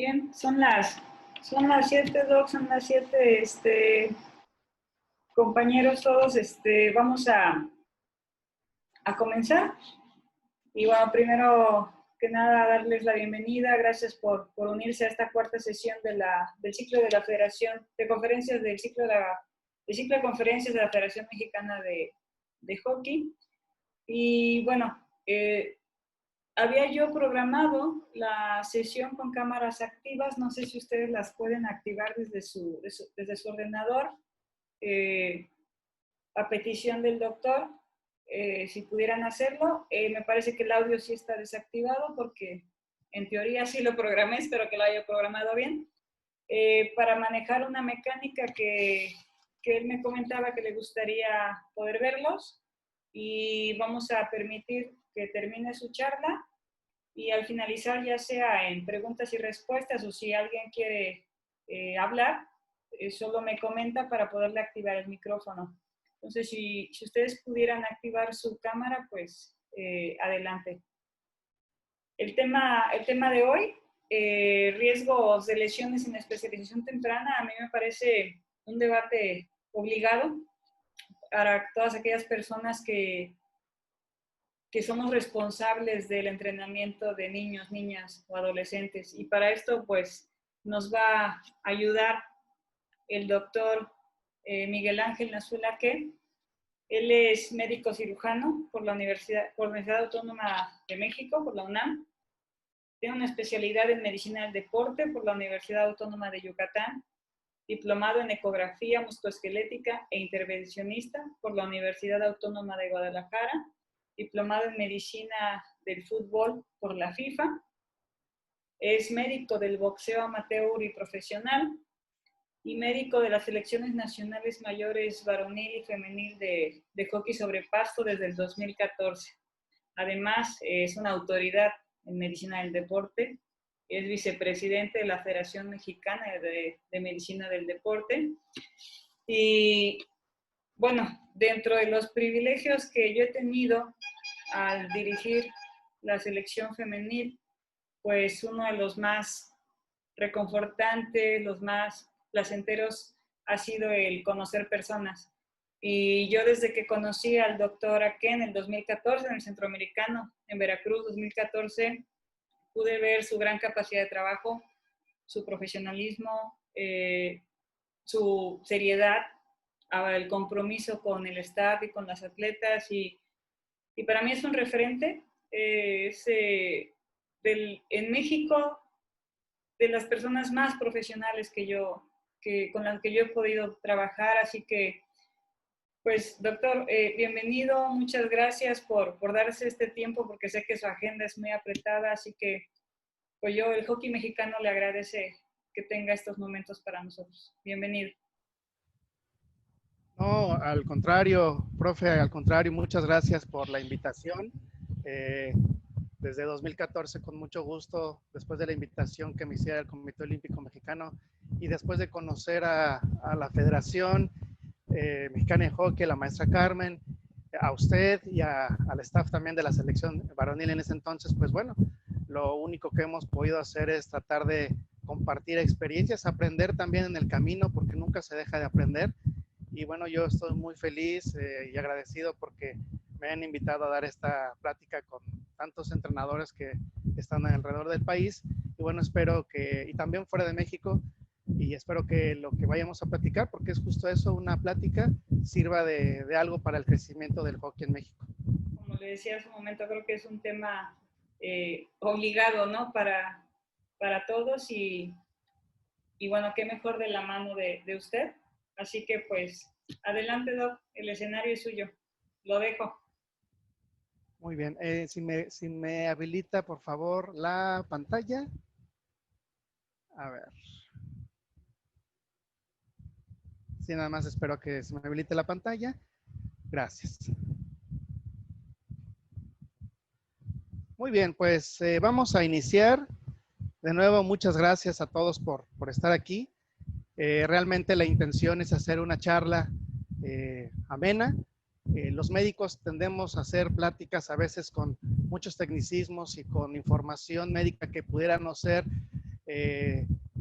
Bien, son las 7, Doc, son las 7, compañeros todos, vamos a comenzar. Y bueno, primero que nada, darles la bienvenida, gracias por unirse a esta cuarta sesión del ciclo de la Federación de Conferencias, del ciclo de conferencias de la Federación Mexicana de Hockey. Y bueno, había yo programado la sesión con cámaras activas, no sé si ustedes las pueden activar desde su ordenador, a petición del doctor, si pudieran hacerlo. Me parece que el audio sí está desactivado porque en teoría sí lo programé, espero que lo haya programado bien, para manejar una mecánica que él me comentaba que le gustaría poder verlos, y vamos a permitir que termine su charla. Y al finalizar, ya sea en preguntas y respuestas o si alguien quiere hablar, solo me comenta para poderle activar el micrófono. Entonces, si ustedes pudieran activar su cámara, pues adelante. El tema de hoy, riesgos de lesiones en especialización temprana, a mí me parece un debate obligado para todas aquellas personas que somos responsables del entrenamiento de niños, niñas o adolescentes. Y para esto, pues, nos va a ayudar el doctor Miguel Ángel Nazulaque. Él es médico cirujano por la Universidad Autónoma de México, por la UNAM. Tiene una especialidad en medicina del deporte por la Universidad Autónoma de Yucatán. Diplomado en ecografía musculoesquelética e intervencionista por la Universidad Autónoma de Guadalajara. Diplomado en medicina del fútbol por la FIFA. Es médico del boxeo amateur y profesional y médico de las selecciones nacionales mayores varonil y femenil de hockey sobre pasto desde el 2014. Además, es una autoridad en medicina del deporte. Es vicepresidente de la Federación Mexicana de Medicina del Deporte. Y bueno, dentro de los privilegios que yo he tenido al dirigir la selección femenil, pues uno de los más reconfortantes, los más placenteros, ha sido el conocer personas. Y yo desde que conocí al doctor Aken en el 2014, en el Centroamericano, en Veracruz, 2014, pude ver su gran capacidad de trabajo, su profesionalismo, su seriedad, el compromiso con el staff y con las atletas, y para mí es un referente. En México, de las personas más profesionales con las que yo he podido trabajar. Así que, pues, doctor, bienvenido, muchas gracias por darse este tiempo, porque sé que su agenda es muy apretada, así que, pues, el hockey mexicano le agradece que tenga estos momentos para nosotros. Bienvenido. No, al contrario, profe, al contrario, muchas gracias por la invitación. Desde 2014, con mucho gusto, después de la invitación que me hiciera el Comité Olímpico Mexicano y después de conocer a la Federación Mexicana de Hockey, la maestra Carmen, a usted y al staff también de la selección varonil en ese entonces, pues bueno, lo único que hemos podido hacer es tratar de compartir experiencias, aprender también en el camino, porque nunca se deja de aprender. Y bueno, yo estoy muy feliz y agradecido porque me han invitado a dar esta plática con tantos entrenadores que están alrededor del país. Y bueno, espero que, y también fuera de México, y espero que lo que vayamos a platicar, porque es justo eso, una plática, sirva de algo para el crecimiento del hockey en México. Como le decía hace un momento, creo que es un tema obligado, ¿no? Para todos, y bueno, qué mejor de la mano de usted. Así que, pues, adelante, Doc, el escenario es suyo. Lo dejo. Muy bien. Si me habilita, por favor, la pantalla. A ver. Sí, nada más espero que se me habilite la pantalla. Gracias. Muy bien, pues vamos a iniciar. De nuevo, muchas gracias a todos por estar aquí. Realmente la intención es hacer una charla amena. Los médicos tendemos a hacer pláticas a veces con muchos tecnicismos y con información médica que pudiera no ser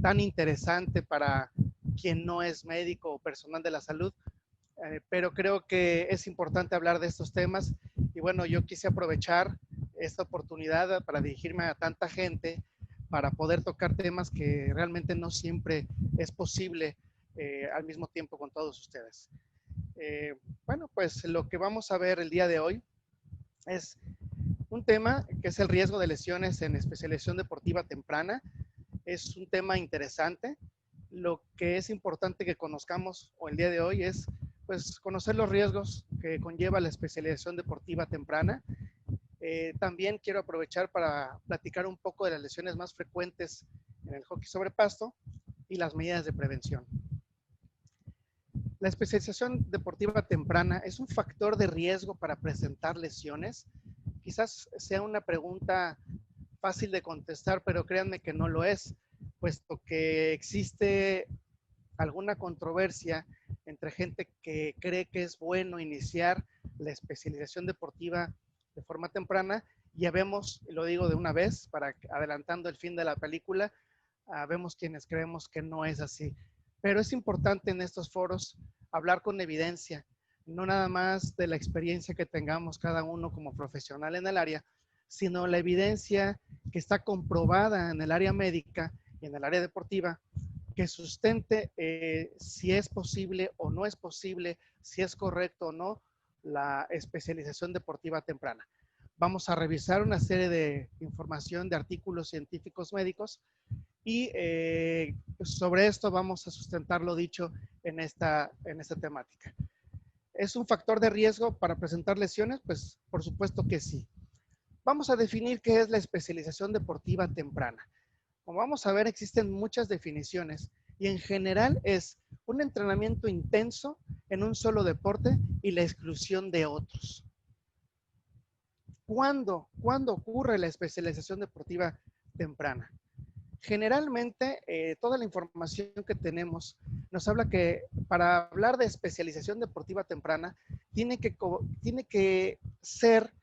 tan interesante para quien no es médico o personal de la salud, pero creo que es importante hablar de estos temas y bueno, yo quise aprovechar esta oportunidad para dirigirme a tanta gente para poder tocar temas que realmente no siempre es posible al mismo tiempo con todos ustedes. Bueno, pues lo que vamos a ver el día de hoy es un tema que es el riesgo de lesiones en especialización deportiva temprana. Es un tema interesante. Lo que es importante que conozcamos el día de hoy es pues conocer los riesgos que conlleva la especialización deportiva temprana. También quiero aprovechar para platicar un poco de las lesiones más frecuentes en el hockey sobre pasto y las medidas de prevención. La especialización deportiva temprana es un factor de riesgo para presentar lesiones. Quizás sea una pregunta fácil de contestar, pero créanme que no lo es, puesto que existe alguna controversia entre gente que cree que es bueno iniciar la especialización deportiva de forma temprana. Ya vemos, lo digo de una vez, para adelantando el fin de la película, vemos quienes creemos que no es así. Pero es importante en estos foros hablar con evidencia, no nada más de la experiencia que tengamos cada uno como profesional en el área, sino la evidencia que está comprobada en el área médica y en el área deportiva, que sustente si es posible o no es posible, si es correcto o no la especialización deportiva temprana. Vamos a revisar una serie de información de artículos científicos médicos y sobre esto vamos a sustentar lo dicho en esta temática. ¿Es un factor de riesgo para presentar lesiones? Pues por supuesto que sí. Vamos a definir qué es la especialización deportiva temprana. Como vamos a ver, existen muchas definiciones y en general es un entrenamiento intenso en un solo deporte y la exclusión de otros. ¿Cuándo ocurre la especialización deportiva temprana? Generalmente, toda la información que tenemos nos habla que para hablar de especialización deportiva temprana, tiene que ser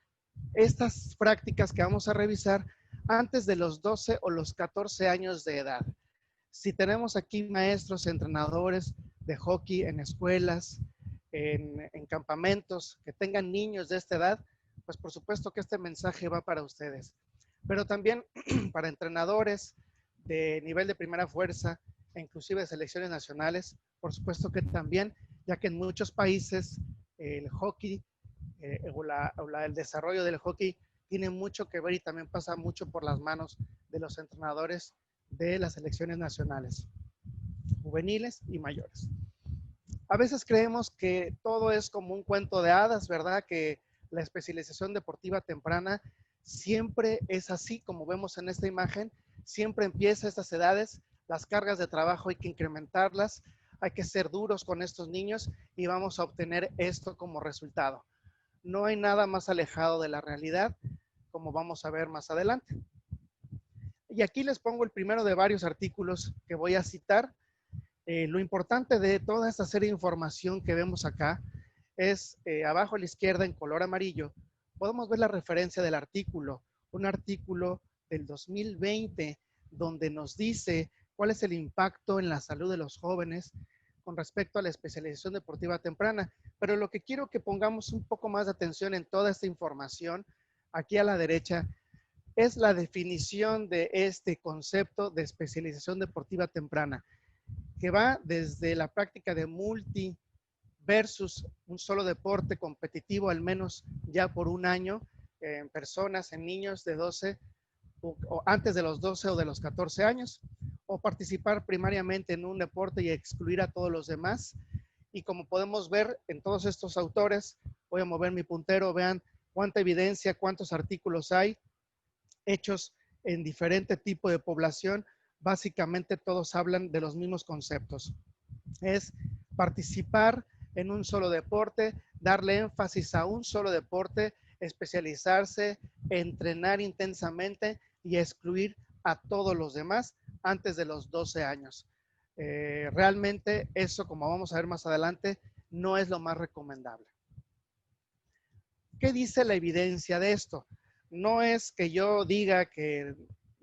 estas prácticas que vamos a revisar antes de los 12 o los 14 años de edad. Si tenemos aquí maestros, entrenadores de hockey en escuelas, en campamentos, que tengan niños de esta edad, pues por supuesto que este mensaje va para ustedes. Pero también para entrenadores de nivel de primera fuerza, e inclusive de selecciones nacionales, por supuesto que también, ya que en muchos países el hockey el desarrollo del hockey tiene mucho que ver y también pasa mucho por las manos de los entrenadores de las selecciones nacionales, juveniles y mayores. A veces creemos que todo es como un cuento de hadas, ¿verdad? Que la especialización deportiva temprana siempre es así, como vemos en esta imagen, siempre empieza a estas edades, las cargas de trabajo hay que incrementarlas, hay que ser duros con estos niños y vamos a obtener esto como resultado. No hay nada más alejado de la realidad, como vamos a ver más adelante. Y aquí les pongo el primero de varios artículos que voy a citar. Lo importante de toda esta serie de información que vemos acá es abajo a la izquierda en color amarillo, podemos ver la referencia del artículo, un artículo del 2020 donde nos dice cuál es el impacto en la salud de los jóvenes con respecto a la especialización deportiva temprana. Pero lo que quiero que pongamos un poco más de atención en toda esta información, aquí a la derecha, es la definición de este concepto de especialización deportiva temprana, que va desde la práctica de multi versus un solo deporte competitivo, al menos ya por un año, en personas, en niños de 12 o antes de los 12 o de los 14 años, o participar primariamente en un deporte y excluir a todos los demás. Y como podemos ver en todos estos autores, voy a mover mi puntero, vean cuánta evidencia, cuántos artículos hay hechos en diferente tipo de población. Básicamente todos hablan de los mismos conceptos. Es participar en un solo deporte, darle énfasis a un solo deporte, especializarse, entrenar intensamente y excluir a todos los demás antes de los 12 años. Realmente eso, como vamos a ver más adelante, no es lo más recomendable. ¿Qué dice la evidencia de esto? No es que yo diga que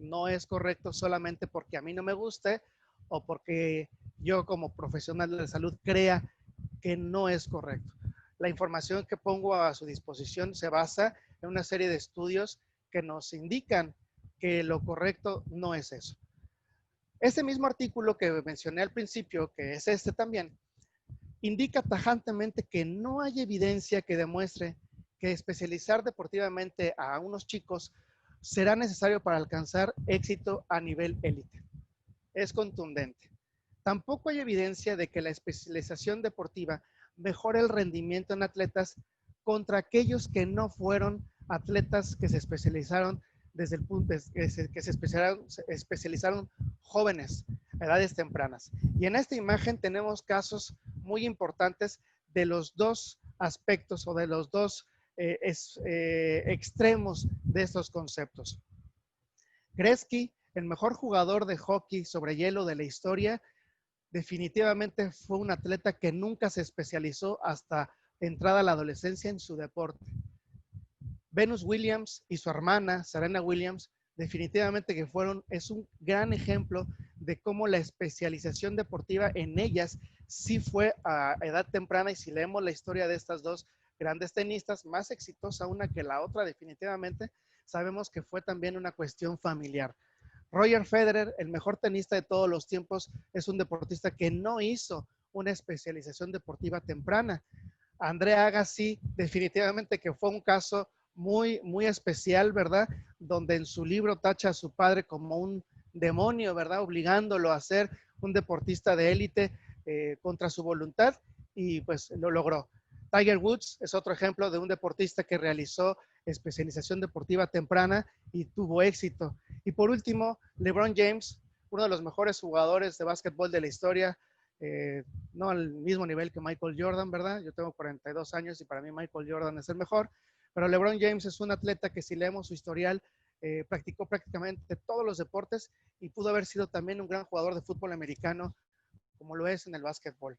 no es correcto solamente porque a mí no me guste o porque yo como profesional de la salud crea que no es correcto. La información que pongo a su disposición se basa en una serie de estudios que nos indican que lo correcto no es eso. Ese mismo artículo que mencioné al principio, que es este también, indica tajantemente que no hay evidencia que demuestre que especializar deportivamente a unos chicos será necesario para alcanzar éxito a nivel élite. Es contundente. Tampoco hay evidencia de que la especialización deportiva mejore el rendimiento en atletas contra aquellos que no fueron atletas que se especializaron desde el punto que se especializaron jóvenes, a edades tempranas. Y en esta imagen tenemos casos muy importantes de los dos aspectos o de los dos extremos de estos conceptos. Gretzky, el mejor jugador de hockey sobre hielo de la historia, definitivamente fue un atleta que nunca se especializó hasta entrada a la adolescencia en su deporte. Venus Williams y su hermana, Serena Williams, definitivamente que es un gran ejemplo de cómo la especialización deportiva en ellas sí fue a edad temprana, y si leemos la historia de estas dos grandes tenistas, más exitosa una que la otra definitivamente, sabemos que fue también una cuestión familiar. Roger Federer, el mejor tenista de todos los tiempos, es un deportista que no hizo una especialización deportiva temprana. André Agassi, definitivamente que fue un caso muy, muy especial, ¿verdad? Donde en su libro tacha a su padre como un demonio, ¿verdad? Obligándolo a ser un deportista de élite contra su voluntad, y pues lo logró. Tiger Woods es otro ejemplo de un deportista que realizó especialización deportiva temprana y tuvo éxito. Y por último, LeBron James, uno de los mejores jugadores de básquetbol de la historia, no al mismo nivel que Michael Jordan, ¿verdad? Yo tengo 42 años y para mí Michael Jordan es el mejor, pero LeBron James es un atleta que, si leemos su historial, practicó prácticamente todos los deportes y pudo haber sido también un gran jugador de fútbol americano, como lo es en el básquetbol.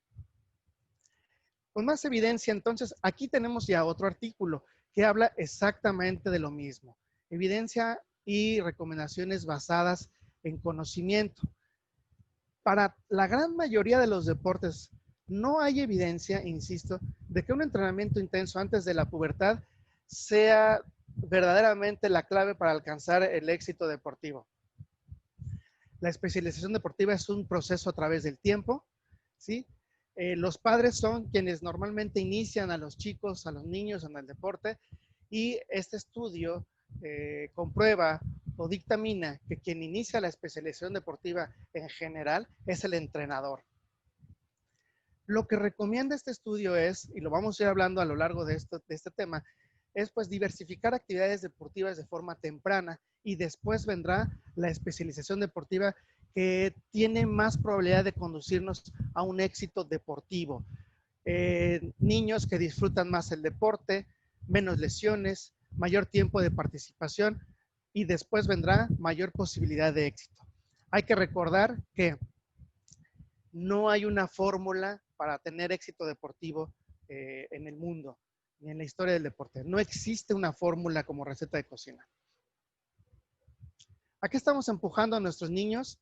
Con más evidencia, entonces, aquí tenemos ya otro artículo que habla exactamente de lo mismo. Evidencia y recomendaciones basadas en conocimiento. Para la gran mayoría de los deportes, no hay evidencia, insisto, de que un entrenamiento intenso antes de la pubertad sea verdaderamente la clave para alcanzar el éxito deportivo. La especialización deportiva es un proceso a través del tiempo, ¿sí? Los padres son quienes normalmente inician a los chicos, a los niños en el deporte, y este estudio comprueba o dictamina que quien inicia la especialización deportiva en general es el entrenador. Lo que recomienda este estudio es, y lo vamos a ir hablando a lo largo de este tema, es pues diversificar actividades deportivas de forma temprana, y después vendrá la especialización deportiva, que tiene más probabilidad de conducirnos a un éxito deportivo. Niños que disfrutan más el deporte, menos lesiones, mayor tiempo de participación, y después vendrá mayor posibilidad de éxito. Hay que recordar que no hay una fórmula para tener éxito deportivo en el mundo, ni en la historia del deporte. No existe una fórmula como receta de cocina. ¿A qué estamos empujando a nuestros niños?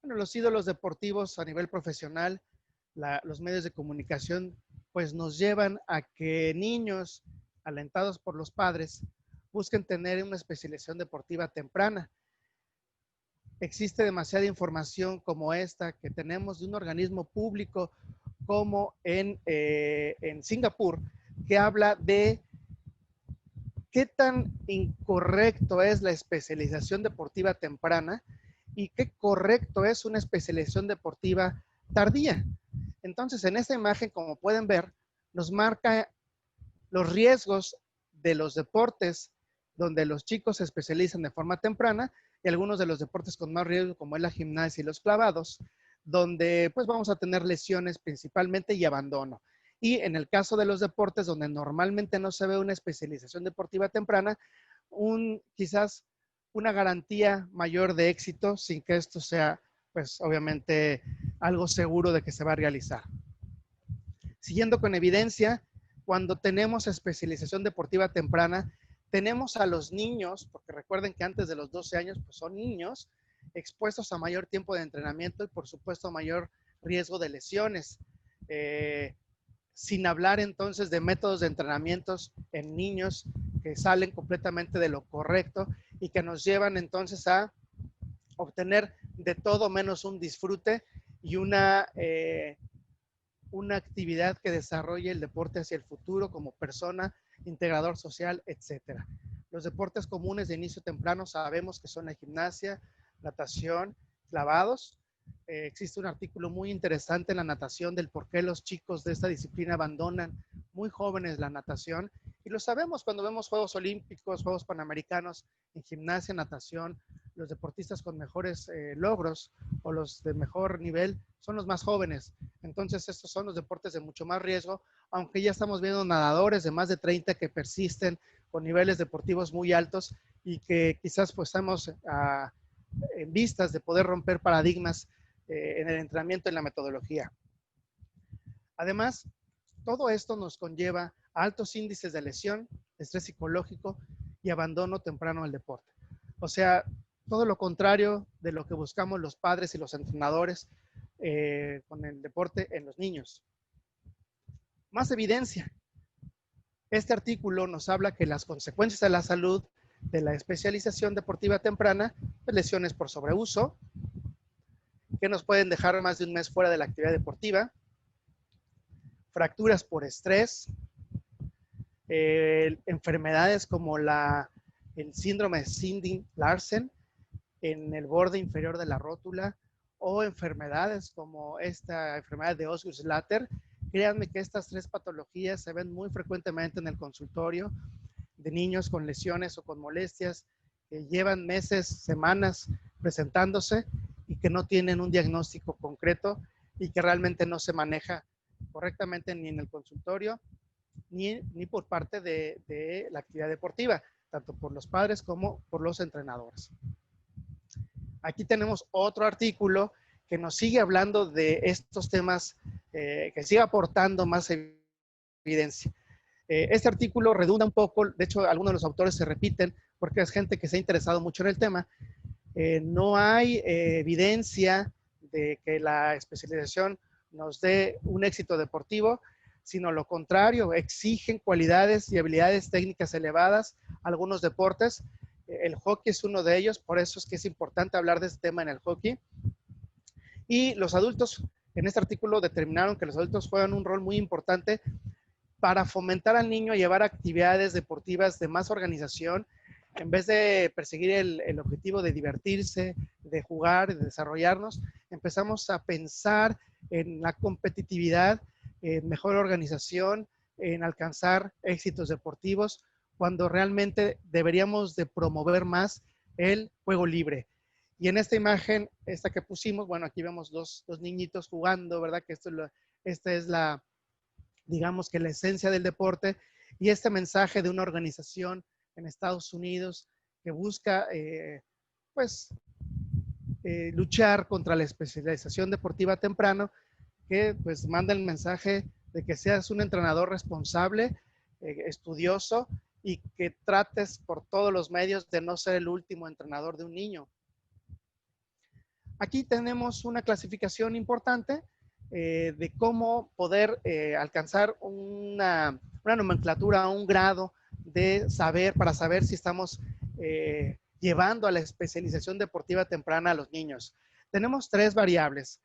Bueno, los ídolos deportivos a nivel profesional, los medios de comunicación, pues nos llevan a que niños, alentados por los padres, busquen tener una especialización deportiva temprana. Existe demasiada información como esta que tenemos de un organismo público como en Singapur, que habla de qué tan incorrecto es la especialización deportiva temprana y qué correcto es una especialización deportiva tardía. Entonces, en esta imagen, como pueden ver, nos marca los riesgos de los deportes donde los chicos se especializan de forma temprana, y algunos de los deportes con más riesgo, como es la gimnasia y los clavados, donde pues vamos a tener lesiones principalmente y abandono. Y en el caso de los deportes donde normalmente no se ve una especialización deportiva temprana, quizás una garantía mayor de éxito, sin que esto sea, pues obviamente, algo seguro de que se va a realizar. Siguiendo con evidencia, cuando tenemos especialización deportiva temprana, tenemos a los niños, porque recuerden que antes de los 12 años pues son niños, expuestos a mayor tiempo de entrenamiento y por supuesto a mayor riesgo de lesiones. Sin hablar entonces de métodos de entrenamientos en niños que salen completamente de lo correcto y que nos llevan entonces a obtener de todo menos un disfrute y una actividad que desarrolle el deporte hacia el futuro como persona, integrador social, etcétera. Los deportes comunes de inicio temprano sabemos que son la gimnasia, natación, clavados. Existe un artículo muy interesante en la natación del por qué los chicos de esta disciplina abandonan muy jóvenes la natación, y lo sabemos cuando vemos Juegos Olímpicos, Juegos Panamericanos en gimnasia, natación. Los deportistas con mejores logros o los de mejor nivel son los más jóvenes. Entonces estos son los deportes de mucho más riesgo, aunque ya estamos viendo nadadores de más de 30 que persisten con niveles deportivos muy altos y que quizás pues estamos en vistas de poder romper paradigmas en el entrenamiento, en la metodología. Además, todo esto nos conlleva a altos índices de lesión, estrés psicológico y abandono temprano del deporte. O sea, todo lo contrario de lo que buscamos los padres y los entrenadores con el deporte en los niños. Más evidencia. Este artículo nos habla que las consecuencias a la salud de la especialización deportiva temprana, lesiones por sobreuso, que nos pueden dejar más de un mes fuera de la actividad deportiva, fracturas por estrés, enfermedades como el síndrome de Sinding-Larsen en el borde inferior de la rótula, o enfermedades como esta enfermedad de Osgood-Schlatter. Créanme que estas tres patologías se ven muy frecuentemente en el consultorio de niños con lesiones o con molestias que llevan meses, semanas presentándose y que no tienen un diagnóstico concreto y que realmente no se maneja correctamente ni en el consultorio ni por parte de la actividad deportiva, tanto por los padres como por los entrenadores. Aquí tenemos otro artículo que nos sigue hablando de estos temas, que sigue aportando más evidencia. Este artículo redunda un poco, de hecho algunos de los autores se repiten porque es gente que se ha interesado mucho en el tema. No hay evidencia de que la especialización nos dé un éxito deportivo, sino lo contrario, exigen cualidades y habilidades técnicas elevadas algunos deportes. El hockey es uno de ellos, por eso es que es importante hablar de este tema en el hockey. Y los adultos, en este artículo determinaron que los adultos juegan un rol muy importante para fomentar al niño a llevar actividades deportivas de más organización, en vez de perseguir el objetivo de divertirse, de jugar, de desarrollarnos. Empezamos a pensar en la competitividad, en mejor organización, en alcanzar éxitos deportivos, cuando realmente deberíamos de promover más el juego libre. Y en esta imagen, esta que pusimos, bueno, aquí vemos dos niñitos jugando, ¿verdad? Que esta es la, digamos que la esencia del deporte, y este mensaje de una organización en Estados Unidos que busca, luchar contra la especialización deportiva temprano, que pues manda el mensaje de que seas un entrenador responsable, estudioso, y que trates por todos los medios de no ser el último entrenador de un niño. Aquí tenemos una clasificación importante de cómo poder alcanzar una nomenclatura, un grado de saber, para saber si estamos llevando a la especialización deportiva temprana a los niños. Tenemos tres variables.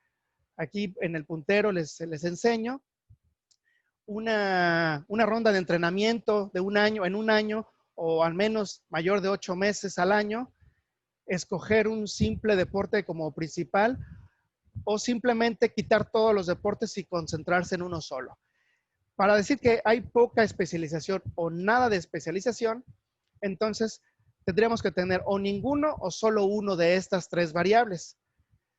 Aquí en el puntero les enseño una ronda de entrenamiento de en un año, o al menos mayor de 8 meses al año, escoger un simple deporte como principal, o simplemente quitar todos los deportes y concentrarse en uno solo. Para decir que hay poca especialización o nada de especialización, entonces tendríamos que tener o ninguno o solo uno de estas tres variables.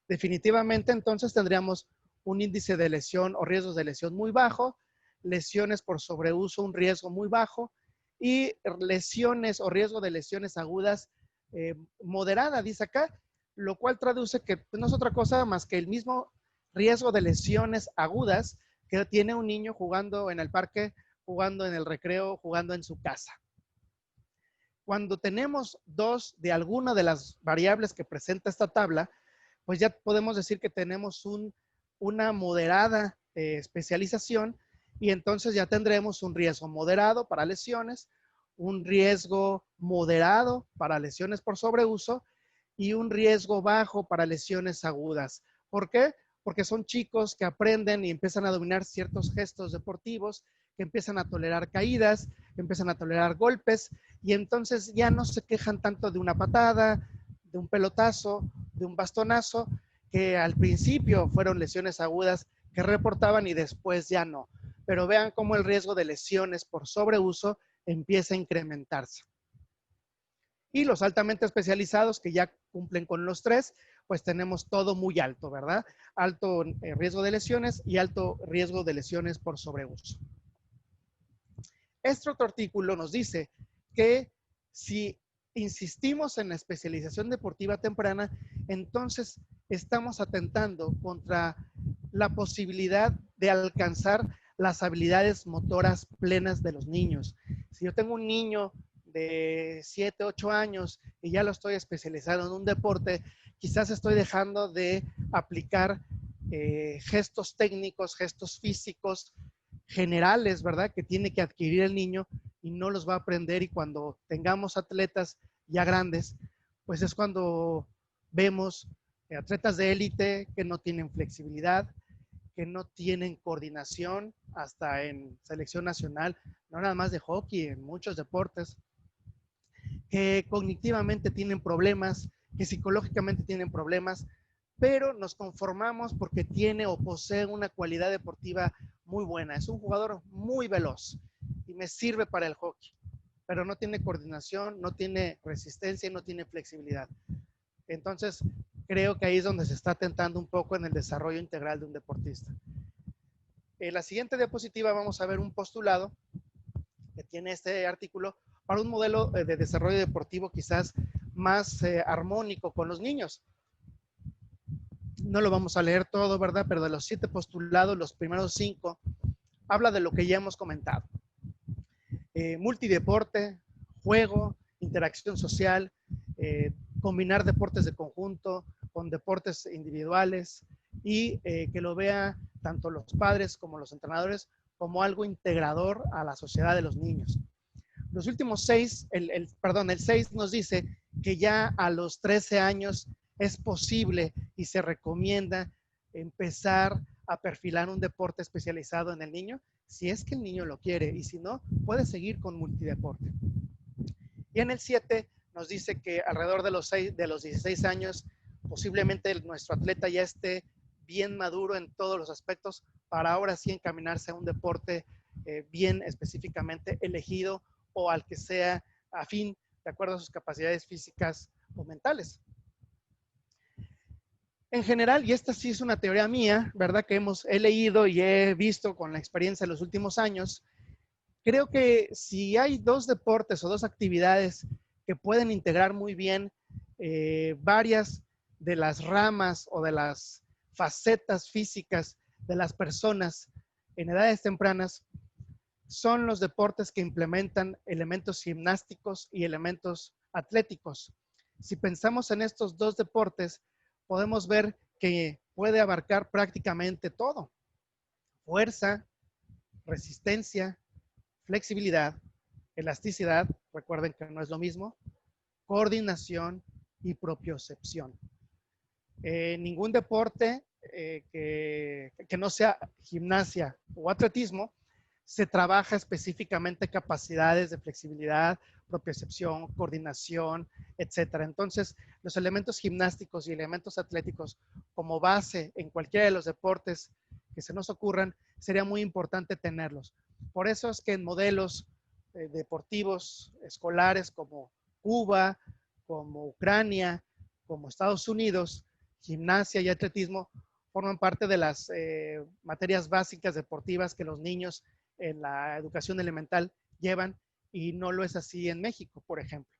Definitivamente, entonces tendríamos un índice de lesión o riesgos de lesión muy bajo, lesiones por sobreuso, un riesgo muy bajo, y lesiones o riesgo de lesiones agudas moderada, dice acá, lo cual traduce que no es otra cosa más que el mismo riesgo de lesiones agudas que tiene un niño jugando en el parque, jugando en el recreo, jugando en su casa. Cuando tenemos 2 de alguna de las variables que presenta esta tabla, pues ya podemos decir que tenemos una moderada especialización, y entonces ya tendremos un riesgo moderado para lesiones, un riesgo moderado para lesiones por sobreuso y un riesgo bajo para lesiones agudas. ¿Por qué? Porque son chicos que aprenden y empiezan a dominar ciertos gestos deportivos, que empiezan a tolerar caídas, que empiezan a tolerar golpes, y entonces ya no se quejan tanto de una patada, de un pelotazo, de un bastonazo, que al principio fueron lesiones agudas que reportaban y después ya no. Pero vean cómo el riesgo de lesiones por sobreuso empieza a incrementarse. Y los altamente especializados, que ya cumplen con los 3, pues tenemos todo muy alto, ¿verdad? Alto riesgo de lesiones y alto riesgo de lesiones por sobreuso. Este otro artículo nos dice que si insistimos en la especialización deportiva temprana, entonces estamos atentando contra la posibilidad de alcanzar las habilidades motoras plenas de los niños. Si yo tengo un niño de 7, 8 años y ya lo estoy especializando en un deporte, quizás estoy dejando de aplicar gestos técnicos, gestos físicos generales, ¿verdad? Que tiene que adquirir el niño y no los va a aprender, y cuando tengamos atletas ya grandes, pues es cuando vemos atletas de élite que no tienen flexibilidad, que no tienen coordinación, hasta en selección nacional, no nada más de hockey, en muchos deportes, que cognitivamente tienen problemas, que psicológicamente tienen problemas, pero nos conformamos porque tiene o posee una cualidad deportiva muy buena. Es un jugador muy veloz y me sirve para el hockey, pero no tiene coordinación, no tiene resistencia y no tiene flexibilidad. Entonces, creo que ahí es donde se está atentando un poco en el desarrollo integral de un deportista. En la siguiente diapositiva vamos a ver un postulado que tiene este artículo para un modelo de desarrollo deportivo quizás más armónico con los niños. No lo vamos a leer todo, ¿verdad? Pero de los 7 postulados, los primeros 5 habla de lo que ya hemos comentado. Multideporte, juego, interacción social, combinar deportes de conjunto con deportes individuales, y que lo vea tanto los padres como los entrenadores como algo integrador a la sociedad de los niños. Los últimos 6, el 6 nos dice que ya a los 13 años es posible y se recomienda empezar a perfilar un deporte especializado en el niño, si es que el niño lo quiere, y si no, puede seguir con multideporte. Y en el 7 nos dice que alrededor de los 16 años, posiblemente nuestro atleta ya esté bien maduro en todos los aspectos para ahora sí encaminarse a un deporte bien específicamente elegido o al que sea afín de acuerdo a sus capacidades físicas o mentales. En general, y esta sí es una teoría mía, ¿verdad? Que he leído y he visto con la experiencia de los últimos años, creo que si hay 2 deportes o 2 actividades que pueden integrar muy bien varias de las ramas o de las facetas físicas de las personas en edades tempranas, son los deportes que implementan elementos gimnásticos y elementos atléticos. Si pensamos en estos 2 deportes, podemos ver que puede abarcar prácticamente todo: fuerza, resistencia, flexibilidad, elasticidad, recuerden que no es lo mismo, coordinación y propiocepción. Ningún deporte que no sea gimnasia o atletismo se trabaja específicamente capacidades de flexibilidad, propiocepción, coordinación, etcétera. Entonces, los elementos gimnásticos y elementos atléticos como base en cualquiera de los deportes que se nos ocurran, sería muy importante tenerlos. Por eso es que en modelos deportivos escolares como Cuba, como Ucrania, como Estados Unidos, gimnasia y atletismo forman parte de las materias básicas deportivas que los niños en la educación elemental llevan, y no lo es así en México, por ejemplo.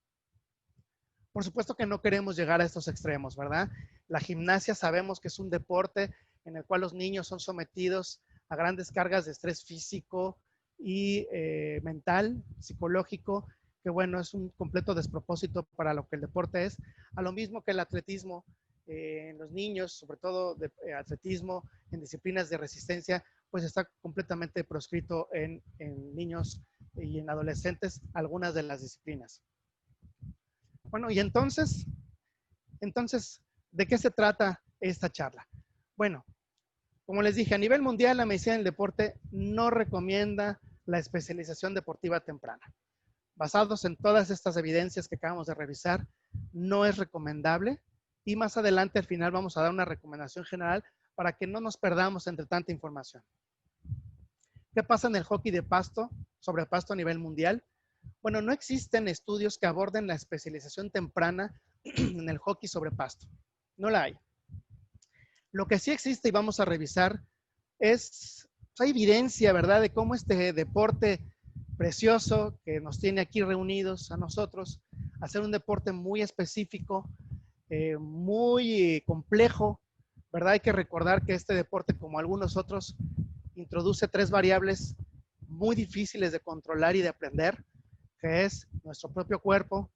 Por supuesto que no queremos llegar a estos extremos, ¿verdad? La gimnasia sabemos que es un deporte en el cual los niños son sometidos a grandes cargas de estrés físico y mental, psicológico, que bueno, es un completo despropósito para lo que el deporte es, a lo mismo que el atletismo en los niños, sobre todo de atletismo en disciplinas de resistencia, pues está completamente proscrito en niños y en adolescentes algunas de las disciplinas. Bueno, y entonces, ¿de qué se trata esta charla? Bueno, como les dije, a nivel mundial, la medicina del deporte no recomienda la especialización deportiva temprana. Basados en todas estas evidencias que acabamos de revisar, no es recomendable y más adelante al final vamos a dar una recomendación general para que no nos perdamos entre tanta información. ¿Qué pasa en el hockey de pasto, sobre pasto a nivel mundial? Bueno, no existen estudios que aborden la especialización temprana en el hockey sobre pasto. No la hay. Lo que sí existe y vamos a revisar es, hay evidencia, ¿verdad?, de cómo este deporte precioso que nos tiene aquí reunidos a nosotros, hacer un deporte muy específico, muy complejo, ¿verdad? Hay que recordar que este deporte, como algunos otros, introduce 3 variables muy difíciles de controlar y de aprender, que es nuestro propio cuerpo,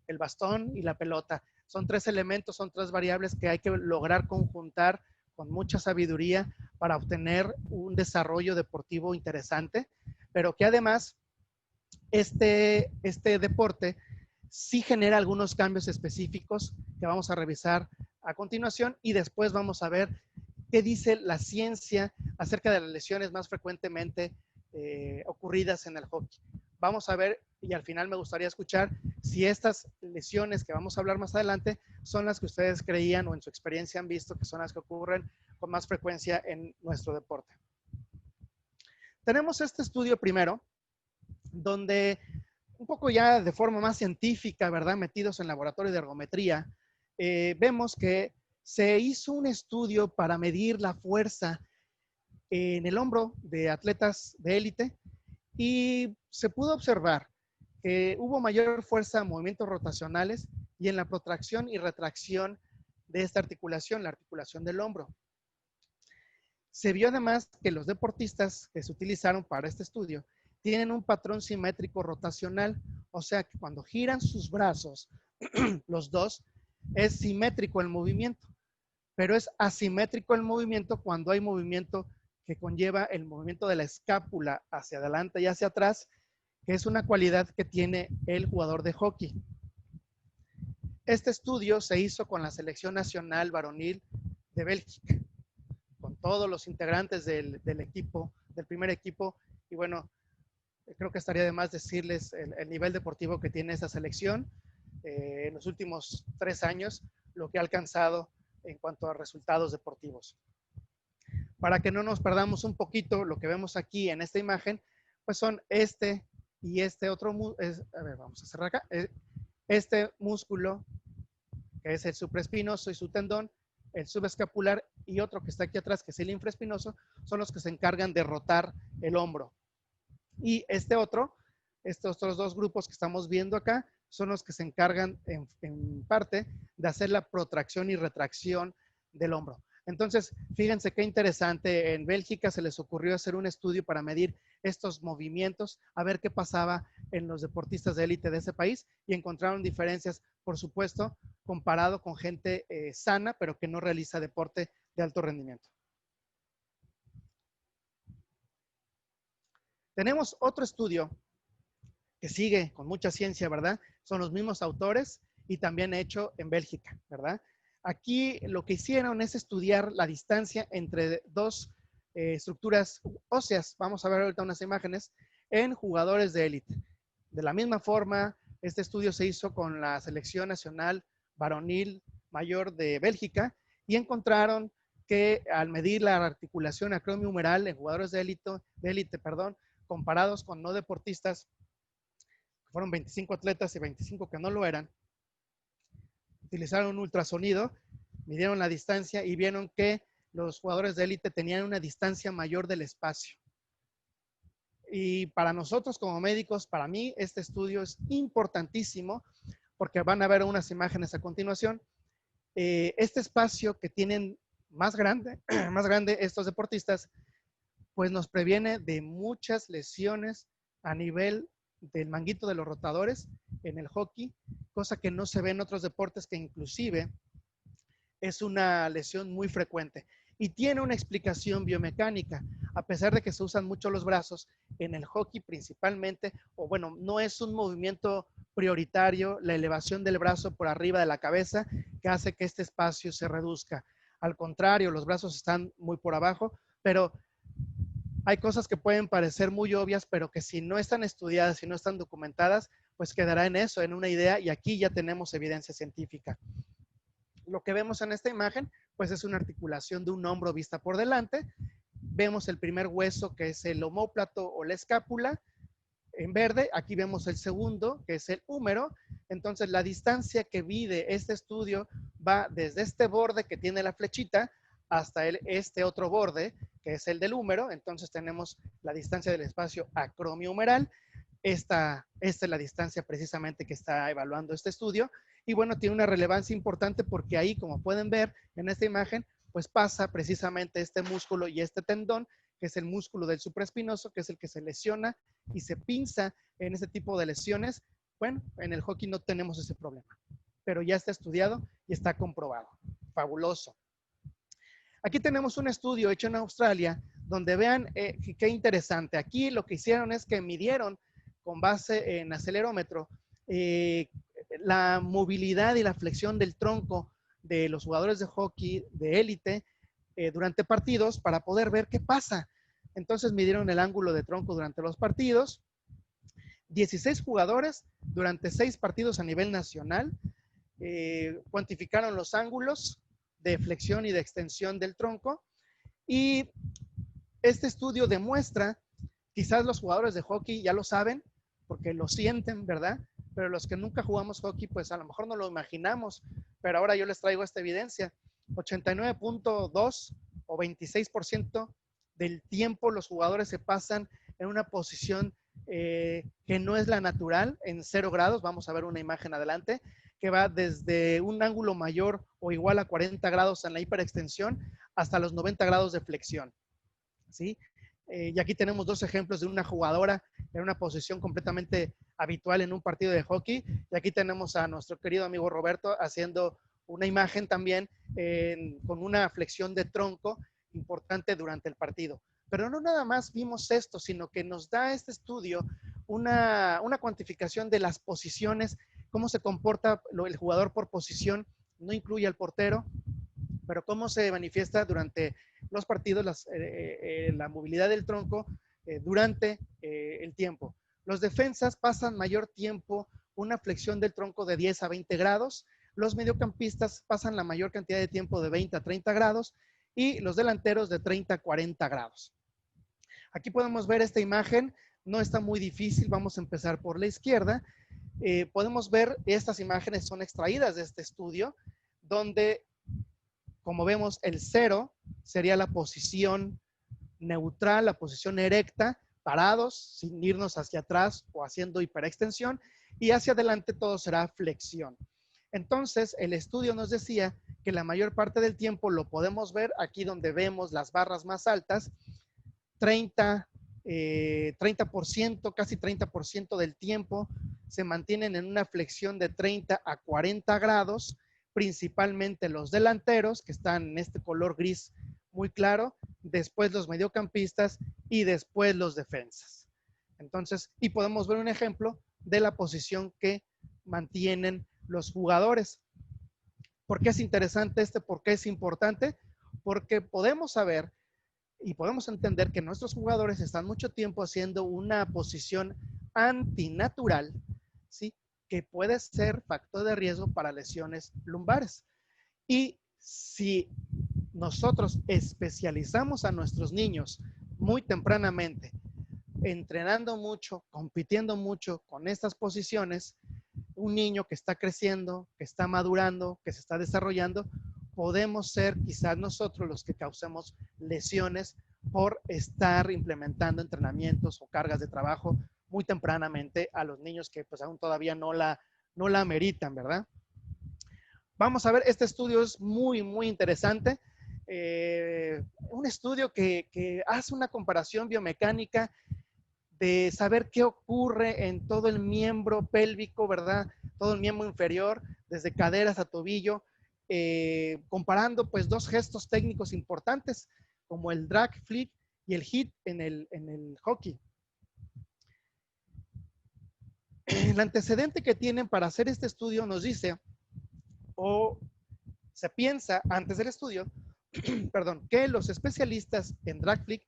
el bastón y la pelota. Son 3 elementos, son 3 variables que hay que lograr conjuntar con mucha sabiduría para obtener un desarrollo deportivo interesante, pero que además este deporte sí genera algunos cambios específicos que vamos a revisar a continuación y después vamos a ver qué dice la ciencia acerca de las lesiones más frecuentemente ocurridas en el hockey. Vamos a ver, y al final me gustaría escuchar si estas lesiones que vamos a hablar más adelante son las que ustedes creían o en su experiencia han visto que son las que ocurren con más frecuencia en nuestro deporte. Tenemos este estudio primero, donde un poco ya de forma más científica, ¿verdad?, metidos en laboratorio de ergometría, vemos que se hizo un estudio para medir la fuerza en el hombro de atletas de élite y se pudo observar que hubo mayor fuerza en movimientos rotacionales y en la protracción y retracción de esta articulación, la articulación del hombro. Se vio además que los deportistas que se utilizaron para este estudio tienen un patrón simétrico rotacional, o sea que cuando giran sus brazos, los dos, es simétrico el movimiento, pero es asimétrico el movimiento cuando hay movimiento que conlleva el movimiento de la escápula hacia adelante y hacia atrás, que es una cualidad que tiene el jugador de hockey. Este estudio se hizo con la selección nacional varonil de Bélgica, con todos los integrantes del equipo, del primer equipo, y bueno, creo que estaría de más decirles el nivel deportivo que tiene esa selección en los últimos 3 años, lo que ha alcanzado en cuanto a resultados deportivos. Para que no nos perdamos un poquito, lo que vemos aquí en esta imagen, pues son este y este otro, a ver, vamos a cerrar acá, este músculo, que es el supraespinoso y su tendón, el subescapular y otro que está aquí atrás, que es el infraespinoso, son los que se encargan de rotar el hombro. Y estos otros 2 grupos que estamos viendo acá, son los que se encargan en parte de hacer la protracción y retracción del hombro. Entonces, fíjense qué interesante, en Bélgica se les ocurrió hacer un estudio para medir estos movimientos, a ver qué pasaba en los deportistas de élite de ese país y encontraron diferencias, por supuesto, comparado con gente sana, pero que no realiza deporte de alto rendimiento. Tenemos otro estudio que sigue con mucha ciencia, ¿verdad? Son los mismos autores y también hecho en Bélgica, ¿verdad? Aquí lo que hicieron es estudiar la distancia entre 2 estructuras óseas. Vamos a ver ahorita unas imágenes en jugadores de élite. De la misma forma, este estudio se hizo con la selección nacional varonil mayor de Bélgica y encontraron que al medir la articulación acromihumeral en jugadores de élite, comparados con no deportistas, fueron 25 atletas y 25 que no lo eran, utilizaron un ultrasonido, midieron la distancia y vieron que los jugadores de élite tenían una distancia mayor del espacio. Y para nosotros como médicos, para mí este estudio es importantísimo porque van a ver unas imágenes a continuación. Este espacio que tienen más grande estos deportistas, pues nos previene de muchas lesiones a nivel del manguito de los rotadores en el hockey, cosa que no se ve en otros deportes, que inclusive es una lesión muy frecuente y tiene una explicación biomecánica. A pesar de que se usan mucho los brazos, en el hockey principalmente, o bueno, no es un movimiento prioritario la elevación del brazo por arriba de la cabeza que hace que este espacio se reduzca. Al contrario, los brazos están muy por abajo, pero hay cosas que pueden parecer muy obvias, pero que si no están estudiadas, si no están documentadas, pues quedará en eso, en una idea, y aquí ya tenemos evidencia científica. Lo que vemos en esta imagen, pues es una articulación de un hombro vista por delante. Vemos el primer hueso, que es el omóplato o la escápula, en verde. Aquí vemos el segundo, que es el húmero. Entonces, la distancia que mide este estudio va desde este borde que tiene la flechita hasta este otro borde, que es el del húmero. Entonces, tenemos la distancia del espacio acromiohumeral. Esta es la distancia precisamente que está evaluando este estudio. Y bueno, tiene una relevancia importante porque ahí, como pueden ver en esta imagen, pues pasa precisamente este músculo y este tendón, que es el músculo del supraespinoso, que es el que se lesiona y se pinza en este tipo de lesiones. Bueno, en el hockey no tenemos ese problema, pero ya está estudiado y está comprobado. Fabuloso. Aquí tenemos un estudio hecho en Australia, donde vean qué interesante. Aquí lo que hicieron es que midieron con base en acelerómetro la movilidad y la flexión del tronco de los jugadores de hockey de élite durante partidos para poder ver qué pasa. Entonces midieron el ángulo de tronco durante los partidos. 16 jugadores durante 6 partidos a nivel nacional. Cuantificaron los ángulos de flexión y de extensión del tronco. Y este estudio demuestra, quizás los jugadores de hockey ya lo saben, porque lo sienten, ¿verdad? Pero los que nunca jugamos hockey, pues a lo mejor no lo imaginamos, pero ahora yo les traigo esta evidencia. 89.2 o 26% del tiempo los jugadores se pasan en una posición que no es la natural, en 0 grados. Vamos a ver una imagen adelante, que va desde un ángulo mayor o igual a 40 grados en la hiperextensión hasta los 90 grados de flexión, ¿sí? Y aquí tenemos 2 ejemplos de una jugadora en una posición completamente habitual en un partido de hockey. Y aquí tenemos a nuestro querido amigo Roberto haciendo una imagen también con una flexión de tronco importante durante el partido. Pero no nada más vimos esto, sino que nos da este estudio una cuantificación de las posiciones, cómo se comporta el jugador por posición, no incluye al portero, pero cómo se manifiesta durante los partidos la movilidad del tronco durante el tiempo. Los defensas pasan mayor tiempo una flexión del tronco de 10 a 20 grados, los mediocampistas pasan la mayor cantidad de tiempo de 20 a 30 grados y los delanteros de 30 a 40 grados. Aquí podemos ver esta imagen, no está muy difícil, vamos a empezar por la izquierda. Podemos ver, estas imágenes son extraídas de este estudio, donde, como vemos, el 0 sería la posición neutral, la posición erecta, parados, sin irnos hacia atrás o haciendo hiperextensión, y hacia adelante todo será flexión. Entonces, el estudio nos decía que la mayor parte del tiempo lo podemos ver aquí donde vemos las barras más altas, 30%, casi 30% del tiempo se mantienen en una flexión de 30 a 40 grados, principalmente los delanteros, que están en este color gris muy claro, después los mediocampistas y después los defensas. Entonces, y podemos ver un ejemplo de la posición que mantienen los jugadores. ¿Por qué es interesante ¿Por qué es importante? Porque podemos saber y podemos entender que nuestros jugadores están mucho tiempo haciendo una posición antinatural, ¿sí? Que puede ser factor de riesgo para lesiones lumbares. Y si nosotros especializamos a nuestros niños muy tempranamente, entrenando mucho, compitiendo mucho con estas posiciones, un niño que está creciendo, que está madurando, que se está desarrollando, podemos ser quizás nosotros los que causemos lesiones por estar implementando entrenamientos o cargas de trabajo muy tempranamente a los niños que pues aún todavía no la ameritan, ¿verdad? Vamos a ver, este estudio es muy, muy interesante. Un estudio que hace una comparación biomecánica de saber qué ocurre en todo el miembro pélvico, ¿verdad? Todo el miembro inferior, desde caderas a tobillo, comparando pues dos gestos técnicos importantes como el drag flick y el hit en el hockey. El antecedente que tienen para hacer este estudio nos dice, o se piensa antes del estudio, perdón, que los especialistas en drag flick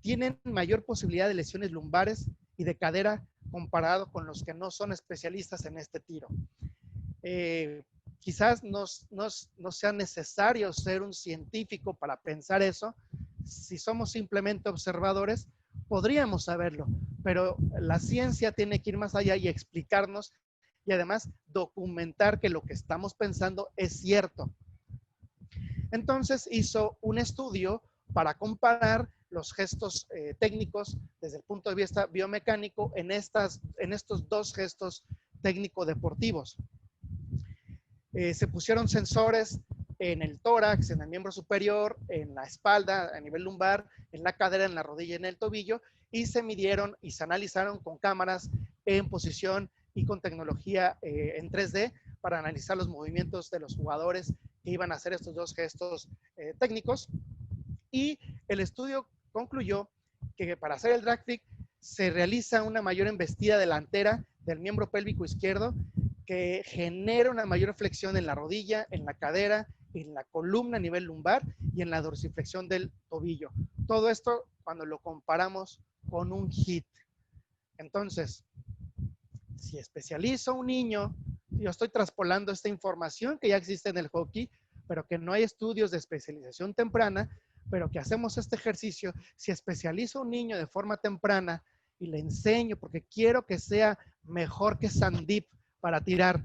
tienen mayor posibilidad de lesiones lumbares y de cadera comparado con los que no son especialistas en este tiro. Quizás no sea necesario ser un científico para pensar eso. Si somos simplemente observadores, podríamos saberlo, pero la ciencia tiene que ir más allá y explicarnos y además documentar que lo que estamos pensando es cierto. Entonces hizo un estudio para comparar los gestos técnicos desde el punto de vista biomecánico en estos dos gestos técnico-deportivos. Se pusieron sensores en el tórax, en el miembro superior, en la espalda, a nivel lumbar, en la cadera, en la rodilla, en el tobillo, y se midieron y se analizaron con cámaras en posición y con tecnología en 3D para analizar los movimientos de los jugadores que iban a hacer estos dos gestos técnicos. Y el estudio concluyó que para hacer el drag flick se realiza una mayor embestida delantera del miembro pélvico izquierdo que genera una mayor flexión en la rodilla, en la cadera, en la columna a nivel lumbar y en la dorsiflexión del tobillo. Todo esto cuando lo comparamos con un hit. Entonces, si especializo a un niño, yo estoy traspolando esta información que ya existe en el hockey, pero que no hay estudios de especialización temprana, pero que hacemos este ejercicio. Si especializo a un niño de forma temprana y le enseño, porque quiero que sea mejor que Sandeep para tirar,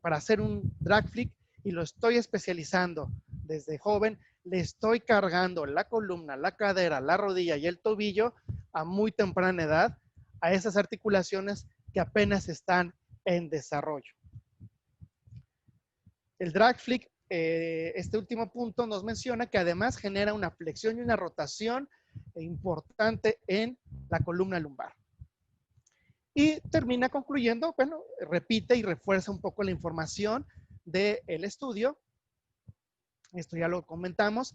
para hacer un drag flick, y lo estoy especializando desde joven, le estoy cargando la columna, la cadera, la rodilla y el tobillo a muy temprana edad a esas articulaciones que apenas están en desarrollo. El drag flick, este último punto nos menciona que además genera una flexión y una rotación importante en la columna lumbar. Y termina concluyendo, bueno, repite y refuerza un poco la información del estudio. Esto ya lo comentamos,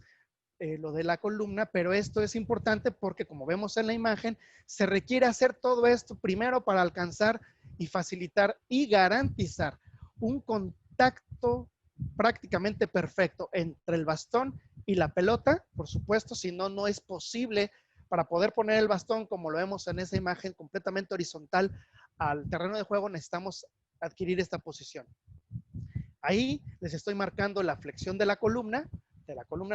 lo de la columna, pero esto es importante porque, como vemos en la imagen, se requiere hacer todo esto primero para alcanzar y facilitar y garantizar un contacto prácticamente perfecto entre el bastón y la pelota. Por supuesto, si no, no es posible. Para poder poner el bastón, como lo vemos en esa imagen, completamente horizontal al terreno de juego, necesitamos adquirir esta posición. Ahí les estoy marcando la flexión de la columna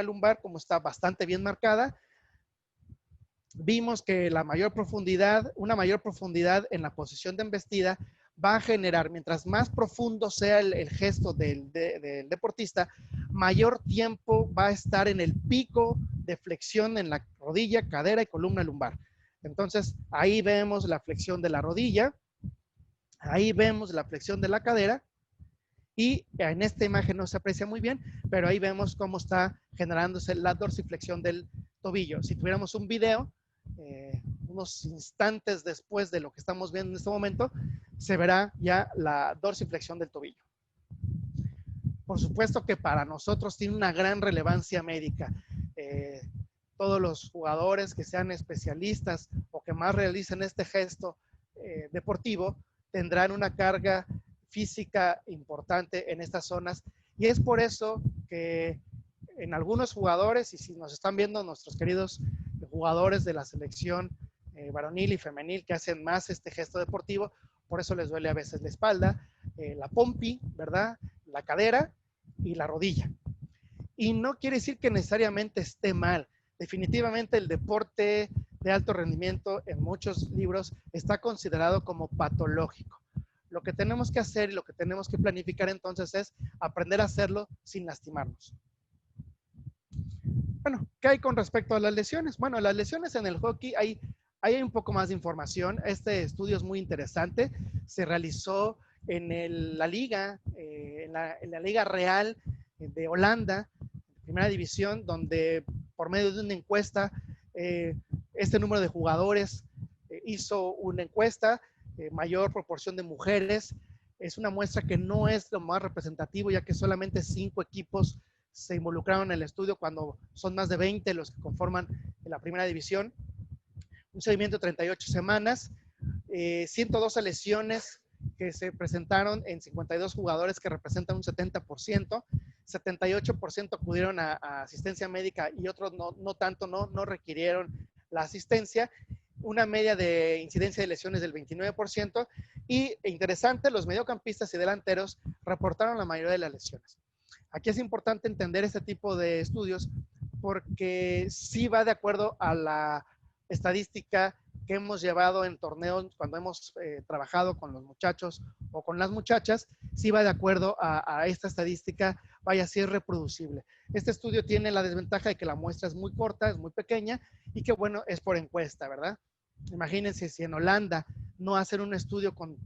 lumbar, como está bastante bien marcada. Vimos que una mayor profundidad en la posición de embestida va a generar, mientras más profundo sea el gesto del deportista, mayor tiempo va a estar en el pico de flexión en la rodilla, cadera y columna lumbar. Entonces, ahí vemos la flexión de la rodilla, ahí vemos la flexión de la cadera, y en esta imagen no se aprecia muy bien, pero ahí vemos cómo está generándose la dorsiflexión del tobillo. Si tuviéramos un video, unos instantes después de lo que estamos viendo en este momento, se verá ya la dorsiflexión del tobillo. Por supuesto que para nosotros tiene una gran relevancia médica. Todos los jugadores que sean especialistas o que más realicen este gesto deportivo tendrán una carga física importante en estas zonas, y es por eso que en algunos jugadores, y si nos están viendo nuestros queridos jugadores de la selección varonil y femenil que hacen más este gesto deportivo, por eso les duele a veces la espalda, la pompi, ¿verdad? La cadera y la rodilla. Y no quiere decir que necesariamente esté mal. Definitivamente el deporte de alto rendimiento en muchos libros está considerado como patológico. Lo que tenemos que hacer y lo que tenemos que planificar entonces es aprender a hacerlo sin lastimarnos. Bueno, ¿qué hay con respecto a las lesiones? Bueno, las lesiones en el hockey hay un poco más de información. Este estudio es muy interesante. Se realizó en la liga, en la Liga Real de Holanda, primera división, donde por medio de una encuesta, este número de jugadores hizo una encuesta, mayor proporción de mujeres. Es una muestra que no es lo más representativo, ya que solamente 5 equipos se involucraron en el estudio cuando son más de 20 los que conforman la primera división. Un seguimiento de 38 semanas, 112 lesiones que se presentaron en 52 jugadores, que representan un 70%. 78% acudieron a asistencia médica y otros no tanto, no requirieron la asistencia. Una media de incidencia de lesiones del 29%. Y interesante, los mediocampistas y delanteros reportaron la mayoría de las lesiones. Aquí es importante entender este tipo de estudios porque sí va de acuerdo a la estadística que hemos llevado en torneos cuando hemos trabajado con los muchachos o con las muchachas, sí va de acuerdo a esta estadística, vaya, sí es reproducible. Este estudio tiene la desventaja de que la muestra es muy corta, es muy pequeña y que, bueno, es por encuesta, ¿verdad? Imagínense si en Holanda no hacen un estudio con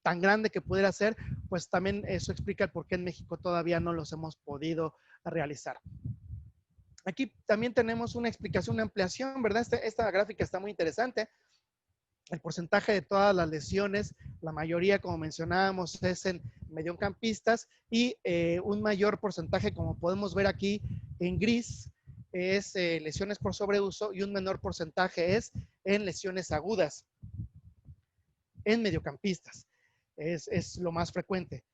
tan grande que pudiera ser, pues también eso explica el por qué en México todavía no los hemos podido realizar. Aquí también tenemos una explicación, una ampliación, ¿verdad? Esta gráfica está muy interesante. El porcentaje de todas las lesiones, la mayoría, como mencionábamos, es en mediocampistas y un mayor porcentaje, como podemos ver aquí en gris, es lesiones por sobreuso y un menor porcentaje es en lesiones agudas en mediocampistas. Es lo más frecuente.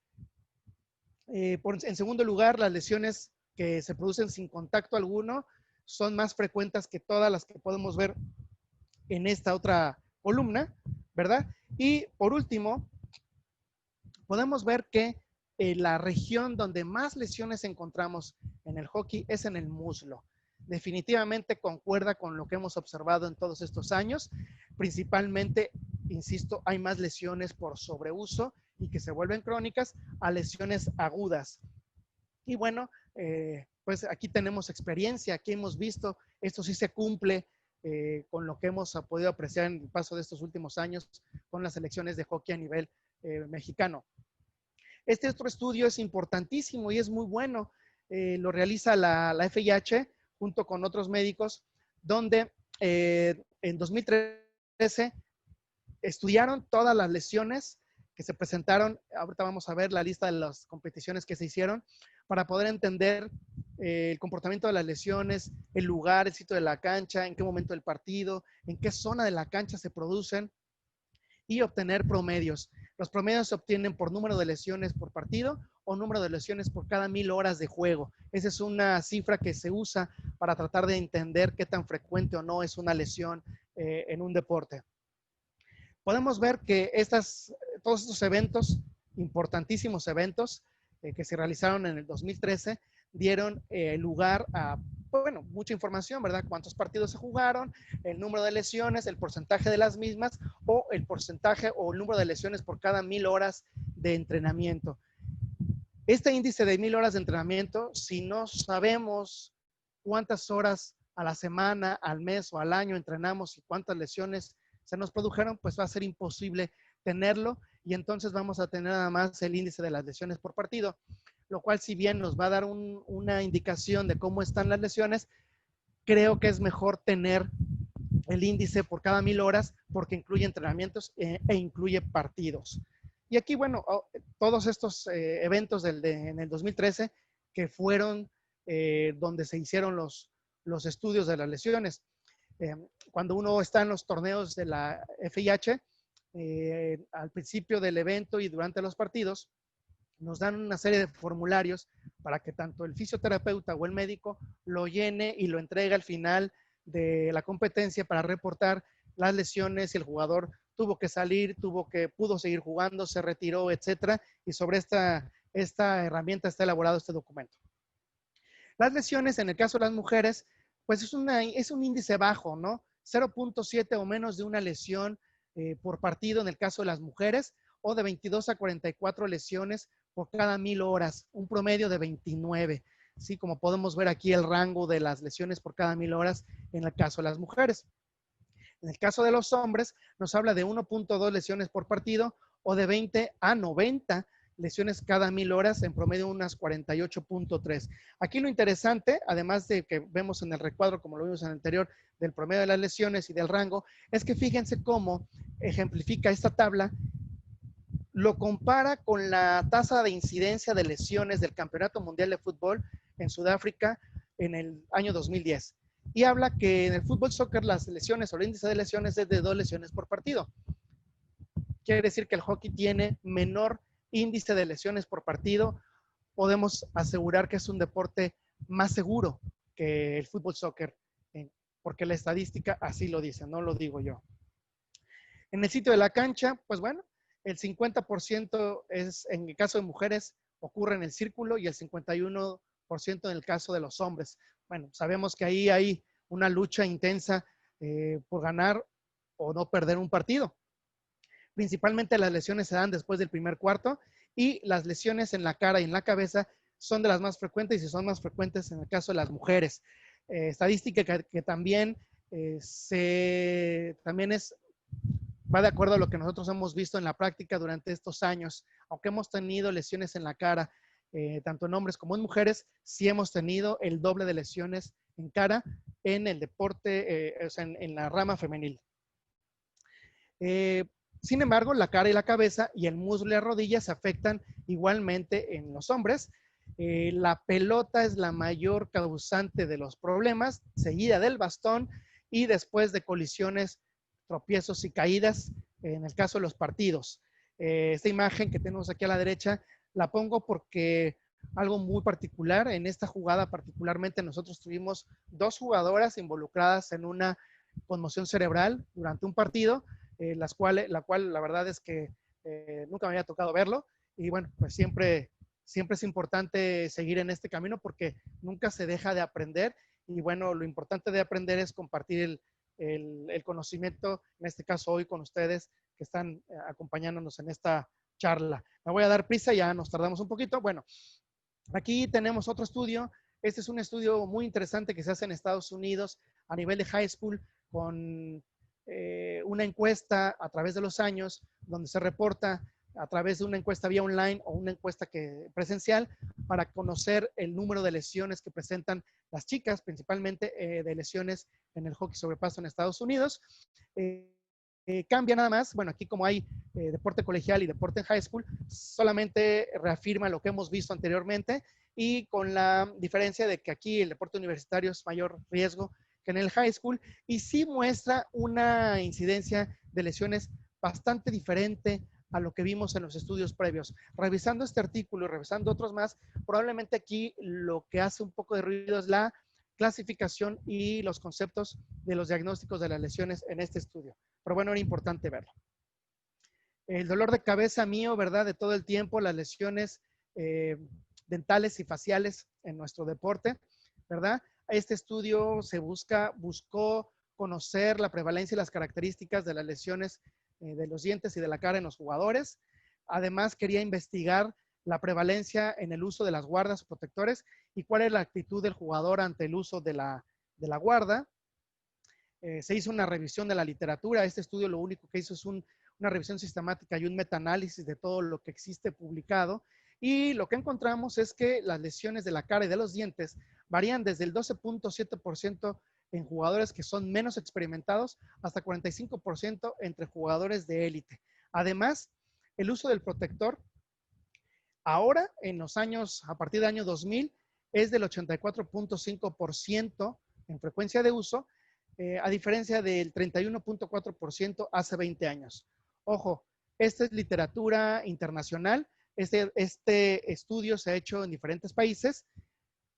En segundo lugar, las lesiones que se producen sin contacto alguno son más frecuentes que todas las que podemos ver en esta otra columna, ¿verdad? Y por último, podemos ver que la región donde más lesiones encontramos en el hockey es en el muslo. Definitivamente concuerda con lo que hemos observado en todos estos años. Principalmente, insisto, hay más lesiones por sobreuso y que se vuelven crónicas a lesiones agudas. Y bueno, pues aquí tenemos experiencia, aquí hemos visto, esto sí se cumple con lo que hemos podido apreciar en el paso de estos últimos años con las selecciones de hockey a nivel mexicano. Este otro estudio es importantísimo y es muy bueno, lo realiza la FIH junto con otros médicos, donde en 2013 estudiaron todas las lesiones que se presentaron. Ahorita vamos a ver la lista de las competiciones que se hicieron para poder entender el comportamiento de las lesiones, el lugar, el sitio de la cancha, en qué momento del partido, en qué zona de la cancha se producen y obtener promedios. Los promedios se obtienen por número de lesiones por partido o número de lesiones por cada 1000 horas de juego. Esa es una cifra que se usa para tratar de entender qué tan frecuente o no es una lesión en un deporte. Podemos ver que todos estos eventos, importantísimos eventos que se realizaron en el 2013, dieron lugar a, bueno, mucha información, ¿verdad? Cuántos partidos se jugaron, el número de lesiones, el porcentaje de las mismas o el porcentaje o el número de lesiones por cada 1000 horas de entrenamiento. Este índice de 1000 horas de entrenamiento, si no sabemos cuántas horas a la semana, al mes o al año entrenamos y cuántas lesiones se nos produjeron, pues va a ser imposible tenerlo y entonces vamos a tener nada más el índice de las lesiones por partido, lo cual si bien nos va a dar una indicación de cómo están las lesiones, creo que es mejor tener el índice por cada 1000 horas porque incluye entrenamientos e incluye partidos. Y aquí, bueno, todos estos eventos en el 2013 que fueron donde se hicieron los estudios de las lesiones. Cuando uno está en los torneos de la FIH, al principio del evento y durante los partidos, nos dan una serie de formularios para que tanto el fisioterapeuta o el médico lo llene y lo entregue al final de la competencia para reportar las lesiones, si el jugador tuvo que salir, pudo seguir jugando, se retiró, etcétera. Y sobre esta herramienta está elaborado este documento. Las lesiones, en el caso de las mujeres, pues es un índice bajo, ¿no? 0.7 o menos de una lesión por partido en el caso de las mujeres, o de 22 a 44 lesiones por cada 1000 horas, un promedio de 29. Sí, como podemos ver aquí el rango de las lesiones por cada 1000 horas en el caso de las mujeres. En el caso de los hombres, nos habla de 1.2 lesiones por partido o de 20 a 90 lesiones cada 1000 horas, en promedio unas 48.3. Aquí lo interesante, además de que vemos en el recuadro, como lo vimos en el anterior, del promedio de las lesiones y del rango, es que fíjense cómo ejemplifica esta tabla, lo compara con la tasa de incidencia de lesiones del Campeonato Mundial de Fútbol en Sudáfrica en el año 2010. Y habla que en el fútbol soccer las lesiones o el índice de lesiones es de 2 lesiones por partido. Quiere decir que el hockey tiene menor índice de lesiones por partido. Podemos asegurar que es un deporte más seguro que el fútbol soccer, porque la estadística así lo dice, no lo digo yo. En el sitio de la cancha, pues bueno, el 50% es, en el caso de mujeres, ocurre en el círculo y el 51% en el caso de los hombres. Bueno, sabemos que ahí hay una lucha intensa por ganar o no perder un partido. Principalmente las lesiones se dan después del primer cuarto y las lesiones en la cara y en la cabeza son de las más frecuentes y son más frecuentes en el caso de las mujeres. Estadística que también, va de acuerdo a lo que nosotros hemos visto en la práctica durante estos años. Aunque hemos tenido lesiones en la cara, tanto en hombres como en mujeres, sí hemos tenido el doble de lesiones en cara en el deporte, o sea, en la rama femenil. Sin embargo, la cara y la cabeza y el muslo y la rodilla se afectan igualmente en los hombres. La pelota es la mayor causante de los problemas, seguida del bastón y después de colisiones, tropiezos y caídas en el caso de los partidos. Esta imagen que tenemos aquí a la derecha la pongo porque algo muy particular, en esta jugada particularmente nosotros tuvimos 2 jugadoras involucradas en una conmoción cerebral durante un partido, la cual la verdad es que nunca me había tocado verlo y bueno, pues siempre es importante seguir en este camino porque nunca se deja de aprender y bueno, lo importante de aprender es compartir el conocimiento, en este caso hoy con ustedes que están acompañándonos en esta charla. Me voy a dar prisa, ya nos tardamos un poquito. Bueno, aquí tenemos otro estudio. Este es un estudio muy interesante que se hace en Estados Unidos a nivel de high school con una encuesta a través de los años donde se reporta a través de una encuesta vía online o una encuesta presencial para conocer el número de lesiones que presentan las chicas, principalmente de lesiones en el hockey sobre pasto en Estados Unidos. Cambia nada más, bueno, aquí como hay deporte colegial y deporte en high school, solamente reafirma lo que hemos visto anteriormente y con la diferencia de que aquí el deporte universitario es mayor riesgo que en el high school y sí muestra una incidencia de lesiones bastante diferente a lo que vimos en los estudios previos. Revisando este artículo y revisando otros más, probablemente aquí lo que hace un poco de ruido es la clasificación y los conceptos de los diagnósticos de las lesiones en este estudio. Pero bueno, era importante verlo. El dolor de cabeza mío, ¿verdad? De todo el tiempo, las lesiones dentales y faciales en nuestro deporte, ¿verdad? Este estudio buscó conocer la prevalencia y las características de las lesiones de los dientes y de la cara en los jugadores. Además, quería investigar la prevalencia en el uso de las guardas o protectores y cuál es la actitud del jugador ante el uso de la guarda. Se hizo una revisión de la literatura. Este estudio lo único que hizo es una revisión sistemática y un metaanálisis de todo lo que existe publicado. Y lo que encontramos es que las lesiones de la cara y de los dientes varían desde el 12.7% en jugadores que son menos experimentados hasta 45% entre jugadores de élite. Además, el uso del protector ahora, en los años, a partir del año 2000, es del 84.5% en frecuencia de uso, a diferencia del 31.4% hace 20 años. Ojo, esta es literatura internacional. Este estudio se ha hecho en diferentes países.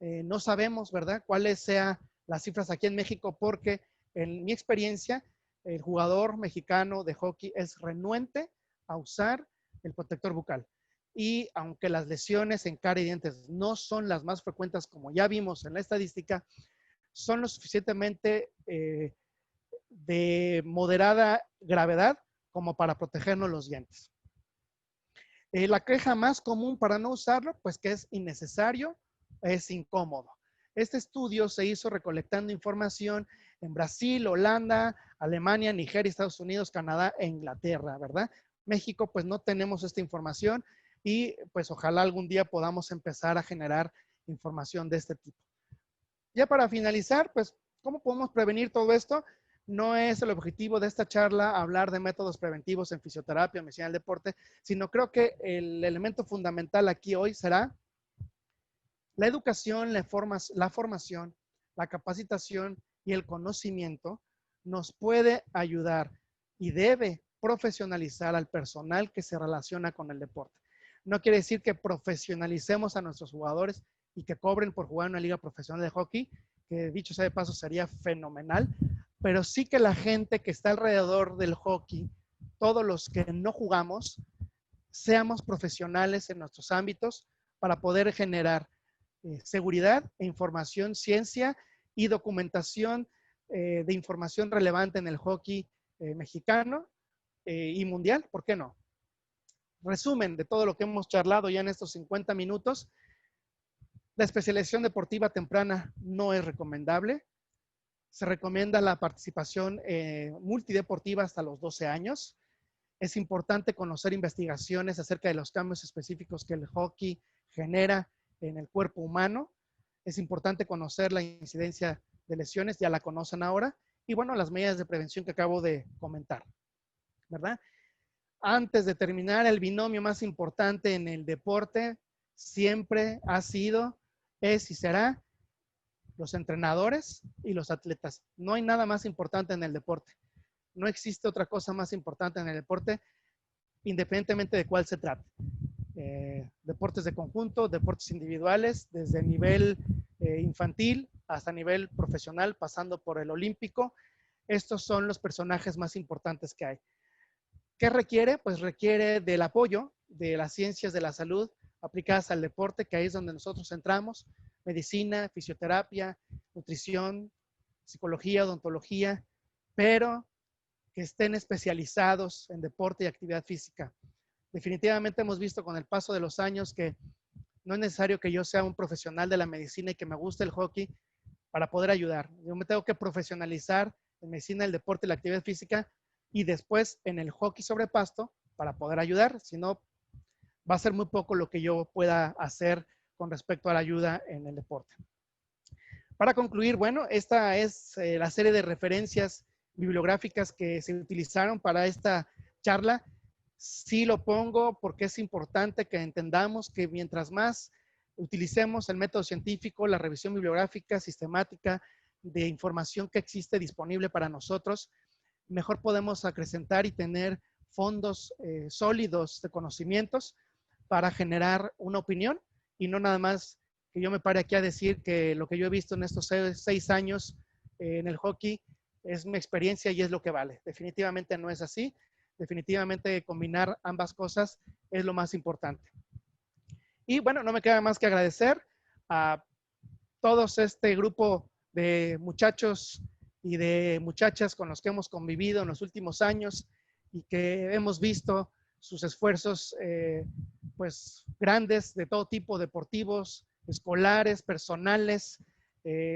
No sabemos, ¿verdad?, cuáles sean las cifras aquí en México, porque en mi experiencia, el jugador mexicano de hockey es renuente a usar el protector bucal. Y aunque las lesiones en cara y dientes no son las más frecuentes, como ya vimos en la estadística, son lo suficientemente de moderada gravedad como para protegernos los dientes. La queja más común para no usarlo, pues que es innecesario, es incómodo. Este estudio se hizo recolectando información en Brasil, Holanda, Alemania, Nigeria, Estados Unidos, Canadá e Inglaterra, ¿verdad? México, pues no tenemos esta información. y pues ojalá algún día podamos empezar a generar información de este tipo. Ya para finalizar, pues, ¿cómo podemos prevenir todo esto? No es el objetivo de esta charla hablar de métodos preventivos en fisioterapia, medicina del deporte, sino creo que el elemento fundamental aquí hoy será la educación, la formación, la capacitación y el conocimiento nos puede ayudar y debe profesionalizar al personal que se relaciona con el deporte. No quiere decir que profesionalicemos a nuestros jugadores y que cobren por jugar en una liga profesional de hockey, que dicho sea de paso sería fenomenal, pero sí que la gente que está alrededor del hockey, todos los que no jugamos, seamos profesionales en nuestros ámbitos para poder generar seguridad e información, ciencia y documentación de información relevante en el hockey mexicano y mundial, ¿por qué no? Resumen de todo lo que hemos charlado ya en estos 50 minutos. La especialización deportiva temprana no es recomendable. Se recomienda la participación multideportiva hasta los 12 años. Es importante conocer investigaciones acerca de los cambios específicos que el hockey genera en el cuerpo humano. Es importante conocer la incidencia de lesiones, ya la conocen ahora. Y bueno, las medidas de prevención que acabo de comentar, ¿verdad? Antes de terminar, el binomio más importante en el deporte siempre ha sido, es y será los entrenadores y los atletas. No hay nada más importante en el deporte. No existe otra cosa más importante en el deporte, independientemente de cuál se trate. Deportes de conjunto, deportes individuales, desde nivel infantil hasta nivel profesional, pasando por el olímpico. Estos son los personajes más importantes que hay. ¿Qué requiere? Pues requiere del apoyo de las ciencias de la salud aplicadas al deporte, que ahí es donde nosotros entramos, medicina, fisioterapia, nutrición, psicología, odontología, pero que estén especializados en deporte y actividad física. Definitivamente hemos visto con el paso de los años que no es necesario que yo sea un profesional de la medicina y que me guste el hockey para poder ayudar. Yo me tengo que profesionalizar en medicina, el deporte y la actividad física y después en el hockey sobre pasto para poder ayudar. Si no, va a ser muy poco lo que yo pueda hacer con respecto a la ayuda en el deporte. Para concluir, bueno, esta es la serie de referencias bibliográficas que se utilizaron para esta charla. Sí lo pongo porque es importante que entendamos que mientras más utilicemos el método científico, la revisión bibliográfica, sistemática de información que existe disponible para nosotros, mejor podemos acrecentar y tener fondos sólidos de conocimientos para generar una opinión y no nada más que yo me pare aquí a decir que lo que yo he visto en estos 6 años en el hockey es mi experiencia y es lo que vale. Definitivamente no es así. Definitivamente combinar ambas cosas es lo más importante. Y bueno, no me queda más que agradecer a todos este grupo de muchachos y de muchachas con los que hemos convivido en los últimos años y que hemos visto sus esfuerzos pues grandes de todo tipo, deportivos, escolares, personales,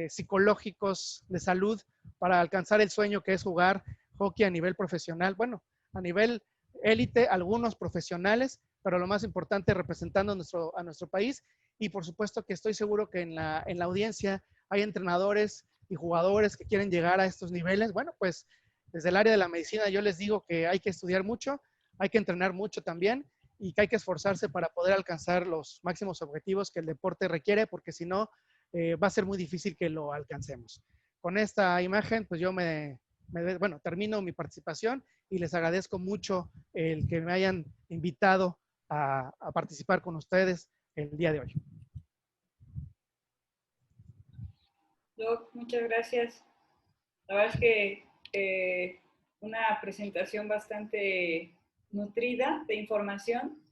psicológicos, de salud, para alcanzar el sueño que es jugar hockey a nivel profesional. Bueno, a nivel élite, algunos profesionales, pero lo más importante representando a nuestro país. Y por supuesto que estoy seguro que en la audiencia hay entrenadores y jugadores que quieren llegar a estos niveles. Bueno, pues desde el área de la medicina yo les digo que hay que estudiar mucho, hay que entrenar mucho también y que hay que esforzarse para poder alcanzar los máximos objetivos que el deporte requiere, porque si no, va a ser muy difícil que lo alcancemos. Con esta imagen, pues yo bueno, termino mi participación y les agradezco mucho el que me hayan invitado a participar con ustedes el día de hoy. Doc, muchas gracias. La verdad es que una presentación bastante nutrida de información,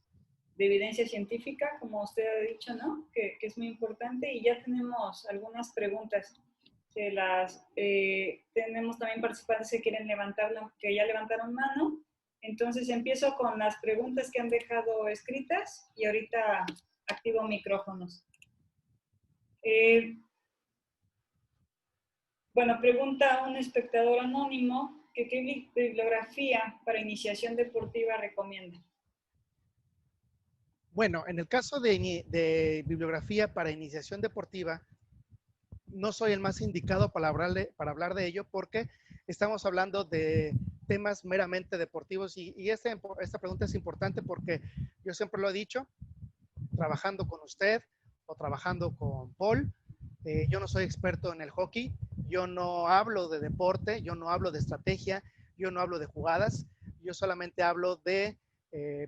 de evidencia científica, como usted ha dicho, ¿no? Que es muy importante y ya tenemos algunas preguntas. Tenemos también participantes que quieren que ya levantaron mano. Entonces empiezo con las preguntas que han dejado escritas y ahorita activo micrófonos. Bueno, pregunta un espectador anónimo que qué bibliografía para iniciación deportiva recomienda. Bueno, en el caso de bibliografía para iniciación deportiva, no soy el más indicado para hablar de ello porque estamos hablando de temas meramente deportivos y esta pregunta es importante porque yo siempre lo he dicho, trabajando con usted o trabajando con Paul, yo no soy experto en el hockey, yo no hablo de deporte, yo no hablo de estrategia, yo no hablo de jugadas, yo solamente hablo de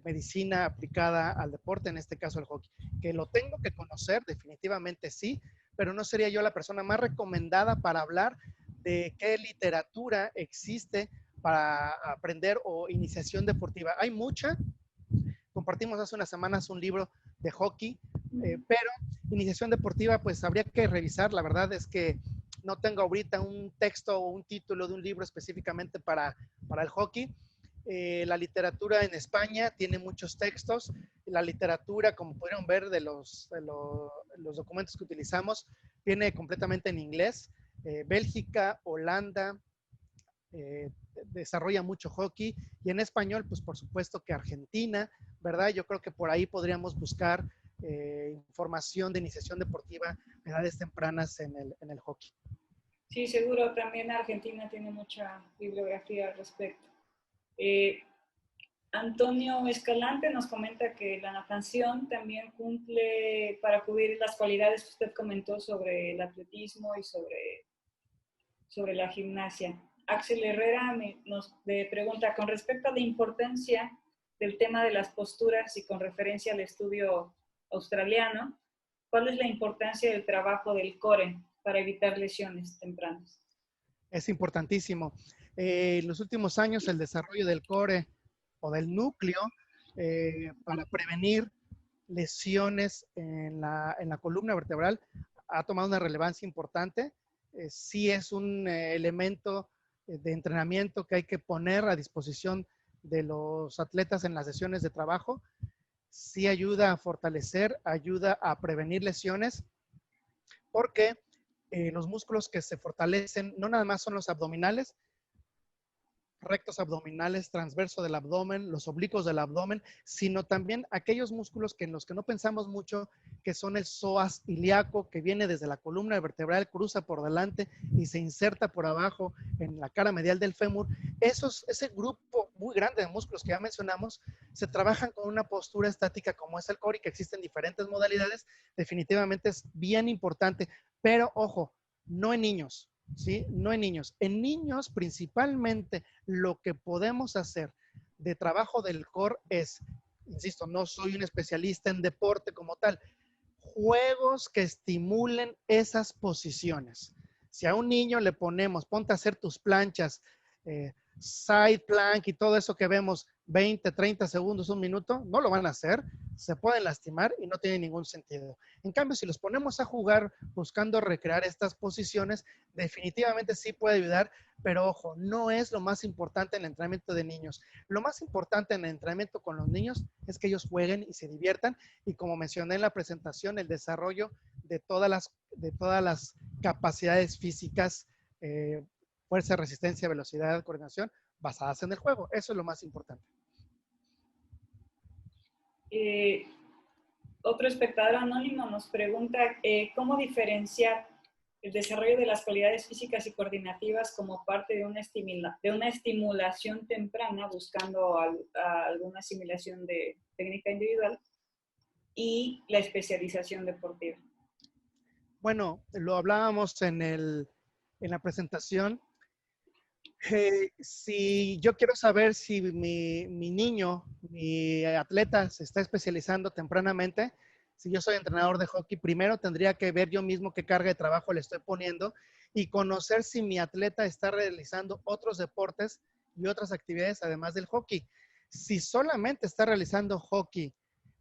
medicina aplicada al deporte, en este caso el hockey. Que lo tengo que conocer, definitivamente sí, pero no sería yo la persona más recomendada para hablar de qué literatura existe para aprender o iniciación deportiva. Hay mucha. Compartimos hace unas semanas un libro de hockey, pero iniciación deportiva, pues habría que revisar. La verdad es que no tengo ahorita un texto o un título de un libro específicamente para el hockey. La literatura en España tiene muchos textos. La literatura, como pudieron ver de los documentos que utilizamos, viene completamente en inglés. Bélgica, Holanda, desarrolla mucho hockey y en español, pues por supuesto que Argentina, ¿verdad? Yo creo que por ahí podríamos buscar información de iniciación deportiva a edades tempranas en el hockey. Sí, seguro, también Argentina tiene mucha bibliografía al respecto. Antonio Escalante nos comenta que la natación también cumple para cubrir las cualidades que usted comentó sobre el atletismo y sobre la gimnasia. Axel Herrera nos pregunta, con respecto a la importancia del tema de las posturas y con referencia al estudio australiano, ¿cuál es la importancia del trabajo del core para evitar lesiones tempranas? Es importantísimo. En los últimos años, el desarrollo del core o del núcleo para prevenir lesiones en la columna vertebral ha tomado una relevancia importante. Sí es un elemento de entrenamiento que hay que poner a disposición de los atletas en las sesiones de trabajo. Sí ayuda a fortalecer, ayuda a prevenir lesiones, porque los músculos que se fortalecen no nada más son los abdominales, rectos abdominales, transverso del abdomen, los oblicuos del abdomen, sino también aquellos músculos que en los que no pensamos mucho, que son el psoas ilíaco, que viene desde la columna vertebral, cruza por delante y se inserta por abajo en la cara medial del fémur. Ese grupo muy grande de músculos que ya mencionamos, se trabajan con una postura estática como es el core, y que existen diferentes modalidades. Definitivamente es bien importante, pero ojo, no en niños. ¿Sí? No en niños. En niños, principalmente, lo que podemos hacer de trabajo del core es, insisto, no soy un especialista en deporte como tal, juegos que estimulen esas posiciones. Si a un niño le ponemos, ponte a hacer tus planchas, side plank y todo eso que vemos 20, 30 segundos, un minuto, no lo van a hacer, se pueden lastimar y no tiene ningún sentido. En cambio, si los ponemos a jugar buscando recrear estas posiciones, definitivamente sí puede ayudar, pero ojo, no es lo más importante en el entrenamiento de niños. Lo más importante en el entrenamiento con los niños es que ellos jueguen y se diviertan, y como mencioné en la presentación, el desarrollo de todas las capacidades físicas, fuerza, resistencia, velocidad, coordinación, basadas en el juego. Eso es lo más importante. Otro espectador anónimo nos pregunta cómo diferenciar el desarrollo de las cualidades físicas y coordinativas como parte de una estimulación temprana, buscando alguna asimilación de técnica individual, y la especialización deportiva. Bueno, lo hablábamos en la presentación. Si yo quiero saber si mi niño, mi atleta se está especializando tempranamente, si yo soy entrenador de hockey, primero tendría que ver yo mismo qué carga de trabajo le estoy poniendo y conocer si mi atleta está realizando otros deportes y otras actividades además del hockey. Si solamente está realizando hockey,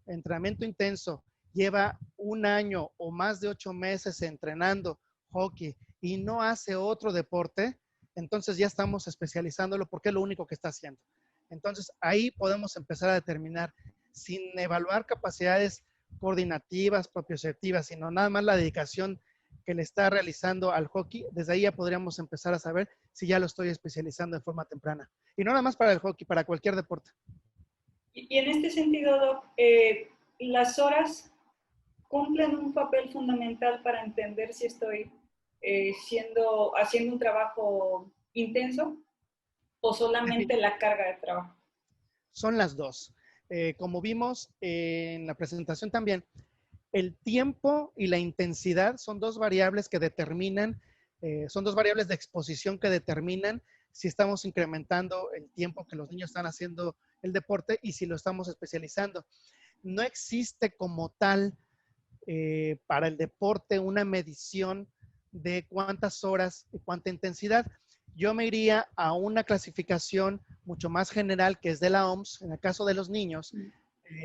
entrenamiento intenso, lleva un año o más de 8 meses entrenando hockey y no hace otro deporte, entonces ya estamos especializándolo porque es lo único que está haciendo. Entonces ahí podemos empezar a determinar, sin evaluar capacidades coordinativas, propioceptivas, sino nada más la dedicación que le está realizando al hockey. Desde ahí ya podríamos empezar a saber si ya lo estoy especializando en forma temprana. Y no nada más para el hockey, para cualquier deporte. Y en este sentido, Doc, las horas cumplen un papel fundamental para entender si estoy haciendo un trabajo intenso o solamente la carga de trabajo. Son las dos. Como vimos en la presentación también, el tiempo y la intensidad son dos variables que determinan, son dos variables de exposición que determinan si estamos incrementando el tiempo que los niños están haciendo el deporte y si lo estamos especializando. No existe como tal para el deporte una medición de cuántas horas y cuánta intensidad. Yo me iría a una clasificación mucho más general que es de la OMS. En el caso de los niños,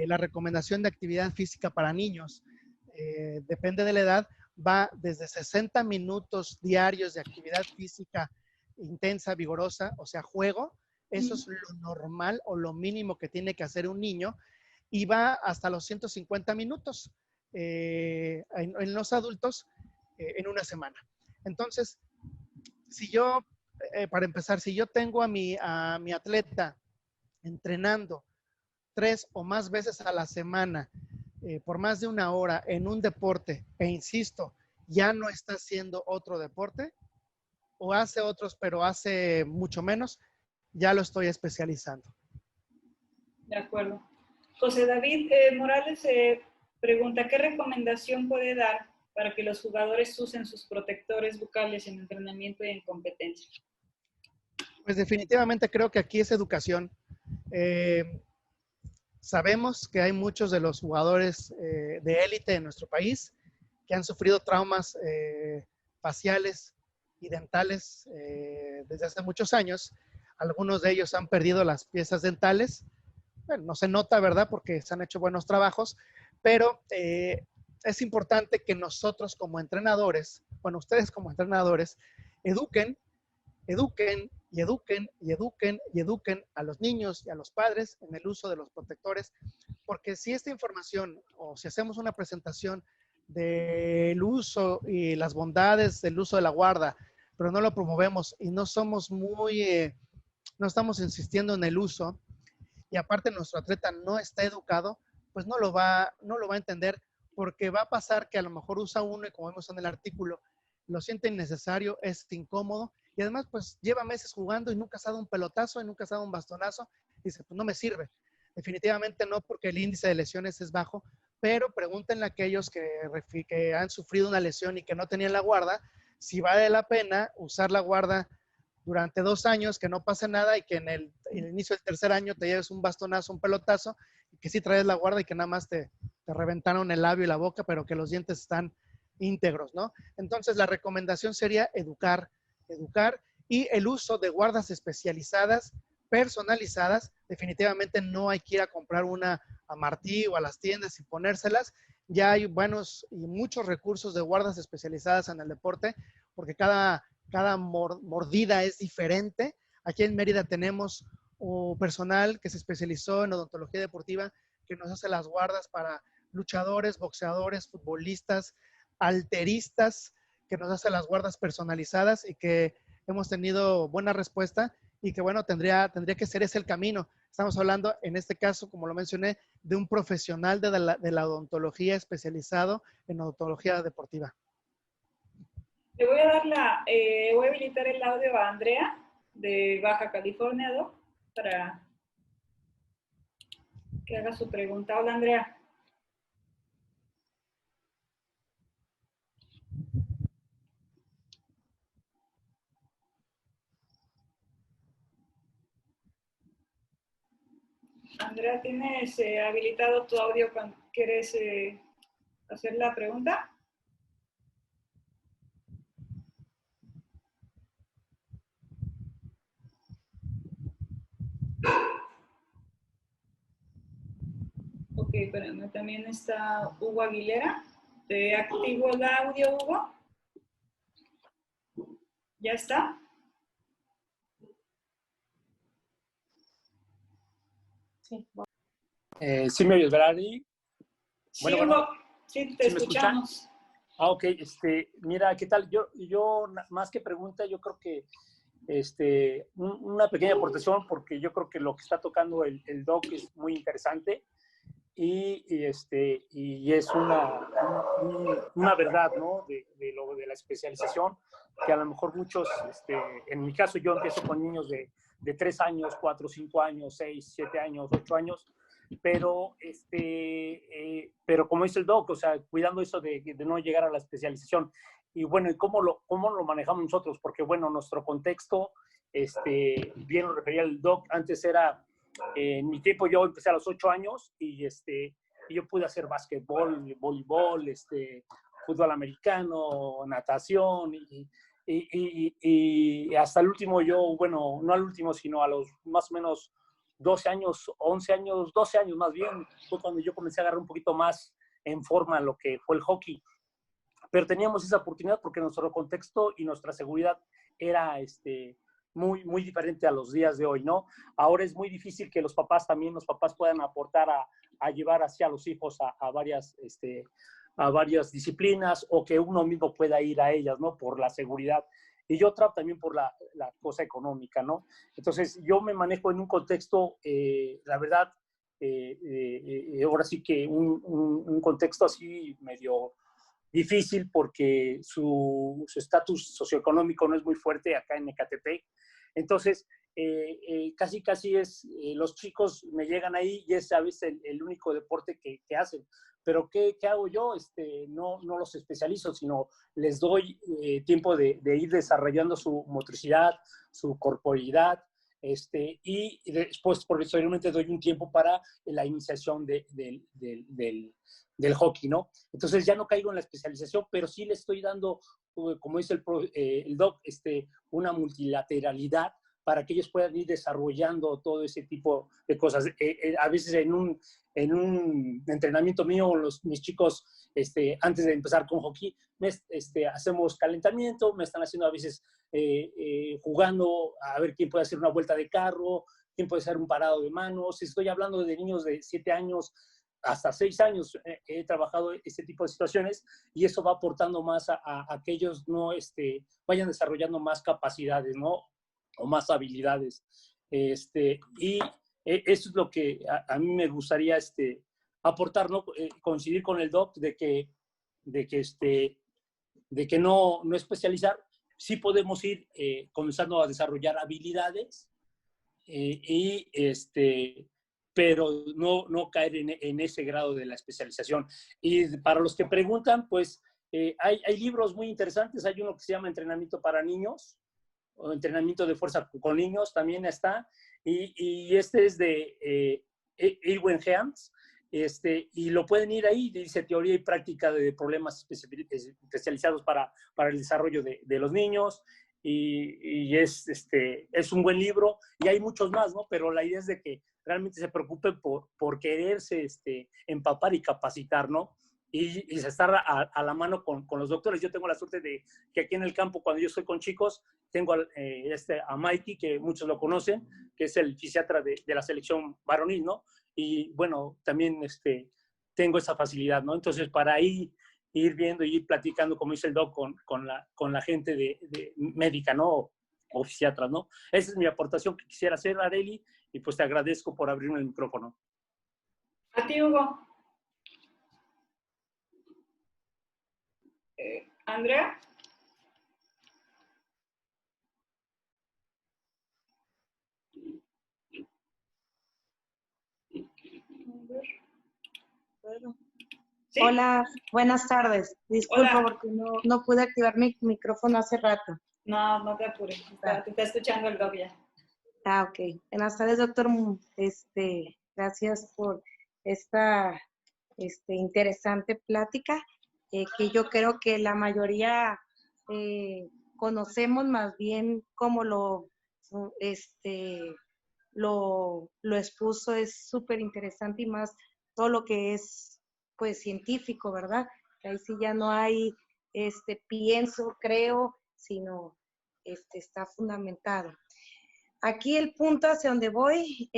la recomendación de actividad física para niños, depende de la edad, va desde 60 minutos diarios de actividad física intensa, vigorosa, o sea, juego. Eso es lo normal o lo mínimo que tiene que hacer un niño, y va hasta los 150 minutos en los adultos en una semana. Entonces, si yo, para empezar, si yo tengo a mi atleta entrenando 3 o más veces a la semana por más de una hora en un deporte, e insisto, ya no está haciendo otro deporte, o hace otros, pero hace mucho menos, ya lo estoy especializando. De acuerdo. José David Morales pregunta, ¿qué recomendación puede dar para que los jugadores usen sus protectores bucales en entrenamiento y en competencia? Pues definitivamente creo que aquí es educación. Sabemos que hay muchos de los jugadores de élite en nuestro país que han sufrido traumas faciales y dentales desde hace muchos años. Algunos de ellos han perdido las piezas dentales. Bueno, no se nota, ¿verdad? Porque se han hecho buenos trabajos, pero es importante que nosotros como entrenadores, bueno, ustedes como entrenadores, eduquen y eduquen y eduquen y eduquen a los niños y a los padres en el uso de los protectores, porque si esta información o si hacemos una presentación del uso y las bondades del uso de la guarda, pero no lo promovemos y no somos no estamos insistiendo en el uso, y aparte nuestro atleta no está educado, pues no lo va a entender, porque va a pasar que a lo mejor usa uno y, como vemos en el artículo, lo siente innecesario, es incómodo, y además pues lleva meses jugando y nunca ha dado un pelotazo y nunca ha dado un bastonazo, y dice, pues no me sirve. Definitivamente no, porque el índice de lesiones es bajo, pero pregúntenle a aquellos que han sufrido una lesión y que no tenían la guarda, si vale la pena usar la guarda durante 2 años, que no pase nada, y que en el inicio del tercer año te lleves un bastonazo, un pelotazo, y que sí traes la guarda y que nada más te reventaron el labio y la boca, pero que los dientes están íntegros, ¿no? Entonces la recomendación sería educar, y el uso de guardas especializadas, personalizadas. Definitivamente no hay que ir a comprar una a Martí o a las tiendas y ponérselas. Ya hay buenos y muchos recursos de guardas especializadas en el deporte, porque cada mordida es diferente. Aquí en Mérida tenemos personal que se especializó en odontología deportiva, que nos hace las guardas para luchadores, boxeadores, futbolistas, halteristas, que nos hace las guardas personalizadas, y que hemos tenido buena respuesta, y que bueno, tendría que ser ese el camino. Estamos hablando, en este caso, como lo mencioné, de un profesional de la odontología especializado en odontología deportiva. Le voy a voy a habilitar el audio a Andrea de Baja California, Doc, para que haga su pregunta. Hola, Andrea. Andrea, ¿tienes habilitado tu audio cuando quieres hacer la pregunta? Ok, espérame, también está Hugo Aguilera. ¿Te activo el audio, Hugo? ¿Ya está? Sí. ¿Sí me oyes, verdad? Sí, Bueno, Hugo, bueno, sí, te escuchamos. Ok, mira, ¿qué tal? Yo más que pregunta, yo creo que una pequeña aportación, porque yo creo que lo que está tocando el doc es muy interesante. y es una verdad, ¿no? De la especialización, que a lo mejor muchos, en mi caso yo empiezo con niños de 3 años, 4, 5 años, 6, 7 años, 8 años, pero como dice el doc, o sea, cuidando eso de no llegar a la especialización. Y bueno, ¿y cómo lo manejamos nosotros? Porque bueno, nuestro contexto, bien lo refería el doc, antes era, en mi tiempo yo empecé a los 8 años y yo pude hacer básquetbol, voleibol, fútbol americano, natación y hasta el último bueno, no al último, sino a los más o menos 12 años, 11 años, 12 años más bien, fue cuando yo comencé a agarrar un poquito más en forma lo que fue el hockey. Pero teníamos esa oportunidad porque nuestro contexto y nuestra seguridad era muy, muy diferente a los días de hoy, ¿no? Ahora es muy difícil que los papás puedan aportar a llevar hacia los hijos a varias disciplinas o que uno mismo pueda ir a ellas, ¿no? Por la seguridad. Y otra también por la cosa económica, ¿no? Entonces, yo me manejo en un contexto, la verdad, ahora sí que un contexto así medio difícil porque su estatus socioeconómico no es muy fuerte acá en Ecatepec. Entonces, casi es, los chicos me llegan ahí y es a veces el único deporte que hacen. Pero ¿qué hago yo? No los especializo, sino les doy tiempo de ir desarrollando su motricidad, su corporeidad, y después posteriormente doy un tiempo para la iniciación del hockey, ¿no? Entonces ya no caigo en la especialización, pero sí le estoy dando, como dice el doc, una multilateralidad para que ellos puedan ir desarrollando todo ese tipo de cosas. A veces en un entrenamiento mío, mis chicos, antes de empezar con hockey, hacemos calentamiento, me están haciendo a veces jugando a ver quién puede hacer una vuelta de carro, quién puede hacer un parado de manos. Estoy hablando de niños de 7 años hasta 6 años. He trabajado este tipo de situaciones y eso va aportando más a que ellos no vayan desarrollando más capacidades, ¿no? O más habilidades. Y eso es lo que a mí me gustaría aportar, ¿no? Coincidir con el doc de que no especializar, sí podemos ir comenzando a desarrollar habilidades pero no caer en ese grado de la especialización. Y para los que preguntan, pues hay libros muy interesantes. Hay uno que se llama Entrenamiento para Niños, o Entrenamiento de Fuerza con Niños, también está. Y este es de Ewen Heams, y lo pueden ir ahí, dice teoría y práctica de problemas especializados para el desarrollo de los niños. Y es un buen libro y hay muchos más, ¿no? Pero la idea es de que realmente se preocupen por quererse empapar y capacitar, ¿no? Y estar a la mano con los doctores. Yo tengo la suerte de que aquí en el campo, cuando yo estoy con chicos, tengo a Mikey, que muchos lo conocen, que es el fisiatra de la selección varonil, ¿no? Y bueno, también tengo esa facilidad, ¿no? Entonces, para ahí ir viendo y ir platicando, como dice el doc, con la gente de médica, ¿no? O fisiatras, ¿no? Esa es mi aportación que quisiera hacer, Areli, y pues te agradezco por abrirme el micrófono. A ti, Hugo. Andrea. ¿Sí? Hola, buenas tardes. Disculpa porque no pude activar mi micrófono hace rato. No te apures. Te está escuchando el doc ya. Ok. Buenas tardes, doctor. Gracias por esta interesante plática que yo creo que la mayoría conocemos, más bien como lo expuso, es súper interesante, y más todo lo que es pues científico, ¿verdad? Que ahí sí ya no hay pienso, creo, sino está fundamentado. Aquí el punto hacia donde voy,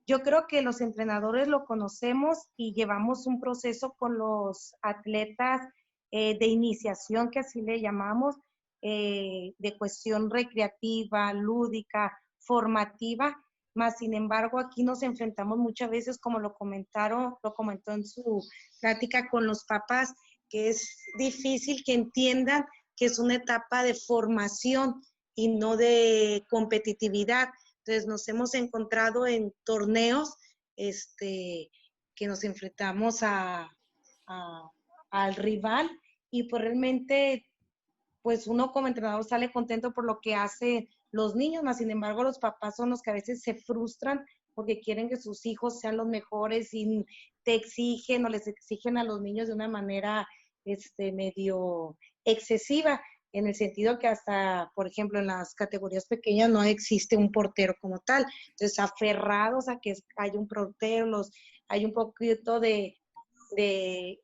yo creo que los entrenadores lo conocemos y llevamos un proceso con los atletas de iniciación, que así le llamamos, de cuestión recreativa, lúdica, formativa, Más sin embargo, aquí nos enfrentamos muchas veces, como lo comentó en su plática con los papás, que es difícil que entiendan que es una etapa de formación y no de competitividad. Entonces nos hemos encontrado en torneos que nos enfrentamos al rival y pues realmente pues uno como entrenador sale contento por lo que hace los niños, más sin embargo los papás son los que a veces se frustran porque quieren que sus hijos sean los mejores y te exigen o les exigen a los niños de una manera medio excesiva, en el sentido que hasta, por ejemplo, en las categorías pequeñas no existe un portero como tal. Entonces, aferrados a que haya un portero, hay un poquito de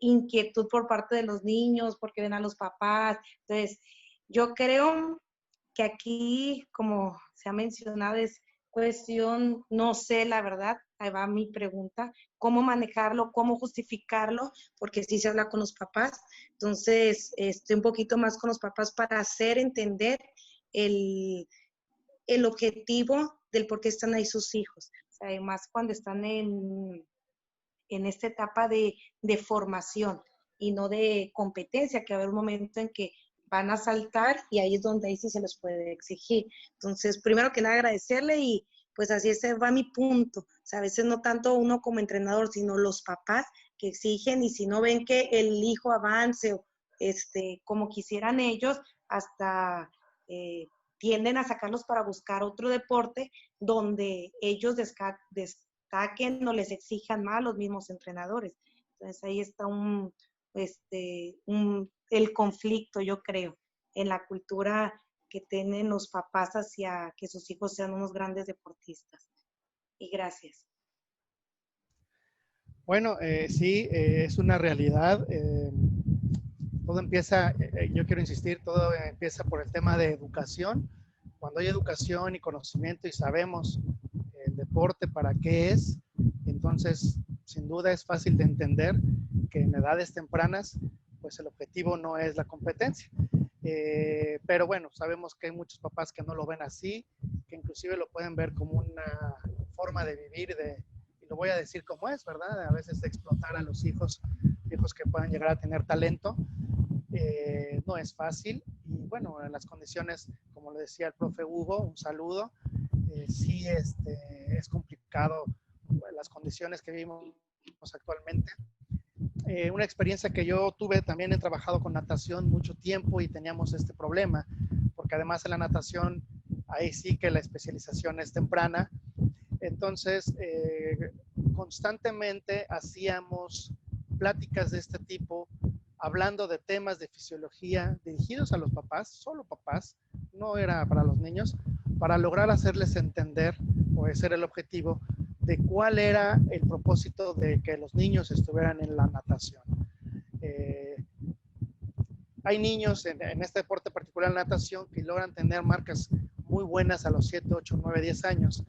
inquietud por parte de los niños porque ven a los papás. Entonces, yo creo que aquí, como se ha mencionado, es cuestión, no sé la verdad, ahí va mi pregunta, cómo manejarlo, cómo justificarlo, porque sí se habla con los papás. Entonces, estoy un poquito más con los papás para hacer entender el objetivo del por qué están ahí sus hijos. O sea, además cuando están en esta etapa de formación y no de competencia, que va a haber un momento en que van a saltar y ahí es donde ahí sí se les puede exigir. Entonces, primero que nada agradecerle y pues así ese va mi punto. O sea, a veces no tanto uno como entrenador, sino los papás que exigen y si no ven que el hijo avance o como quisieran ellos, hasta tienden a sacarlos para buscar otro deporte donde ellos destaquen o les exijan más a los mismos entrenadores. Entonces ahí está el conflicto, yo creo, en la cultura que tienen los papás hacia que sus hijos sean unos grandes deportistas. Y gracias. Bueno, sí, es una realidad. Todo empieza, yo quiero insistir, todo empieza por el tema de educación. Cuando hay educación y conocimiento y sabemos el deporte para qué es, entonces sin duda es fácil de entender que en edades tempranas pues el objetivo no es la competencia. Pero bueno, sabemos que hay muchos papás que no lo ven así, que inclusive lo pueden ver como una forma de vivir y lo voy a decir como es, ¿verdad? A veces de explotar a los hijos que puedan llegar a tener talento. No es fácil y bueno, en las condiciones, como le decía el profe Hugo, un saludo, sí es complicado las condiciones que vivimos actualmente. Una experiencia que yo tuve, también he trabajado con natación mucho tiempo y teníamos este problema, porque además en la natación, ahí sí que la especialización es temprana, entonces constantemente hacíamos pláticas de este tipo, hablando de temas de fisiología dirigidos a los papás, solo papás, no era para los niños, para lograr hacerles entender, o ese era el objetivo, de cuál era el propósito de que los niños estuvieran en la natación. Hay niños en este deporte particular, la natación, que logran tener marcas muy buenas a los 7, 8, 9, 10 años,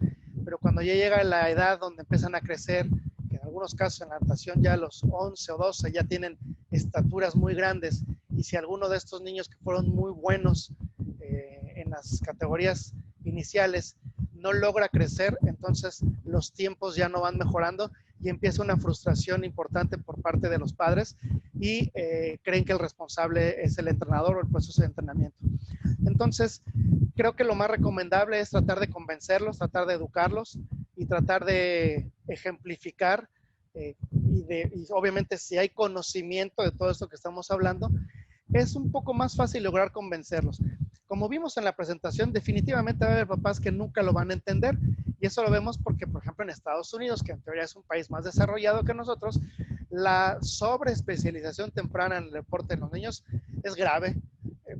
pero cuando ya llega la edad donde empiezan a crecer, que en algunos casos en la natación ya a los 11 o 12 ya tienen estaturas muy grandes, y si alguno de estos niños que fueron muy buenos en las categorías iniciales no logra crecer, entonces los tiempos ya no van mejorando y empieza una frustración importante por parte de los padres y creen que el responsable es el entrenador o el proceso de entrenamiento. Entonces, creo que lo más recomendable es tratar de convencerlos, tratar de educarlos y tratar de ejemplificar y obviamente si hay conocimiento de todo esto que estamos hablando, es un poco más fácil lograr convencerlos. Como vimos en la presentación, definitivamente va a haber papás que nunca lo van a entender y eso lo vemos porque, por ejemplo, en Estados Unidos, que en teoría es un país más desarrollado que nosotros, la sobreespecialización temprana en el deporte de los niños es grave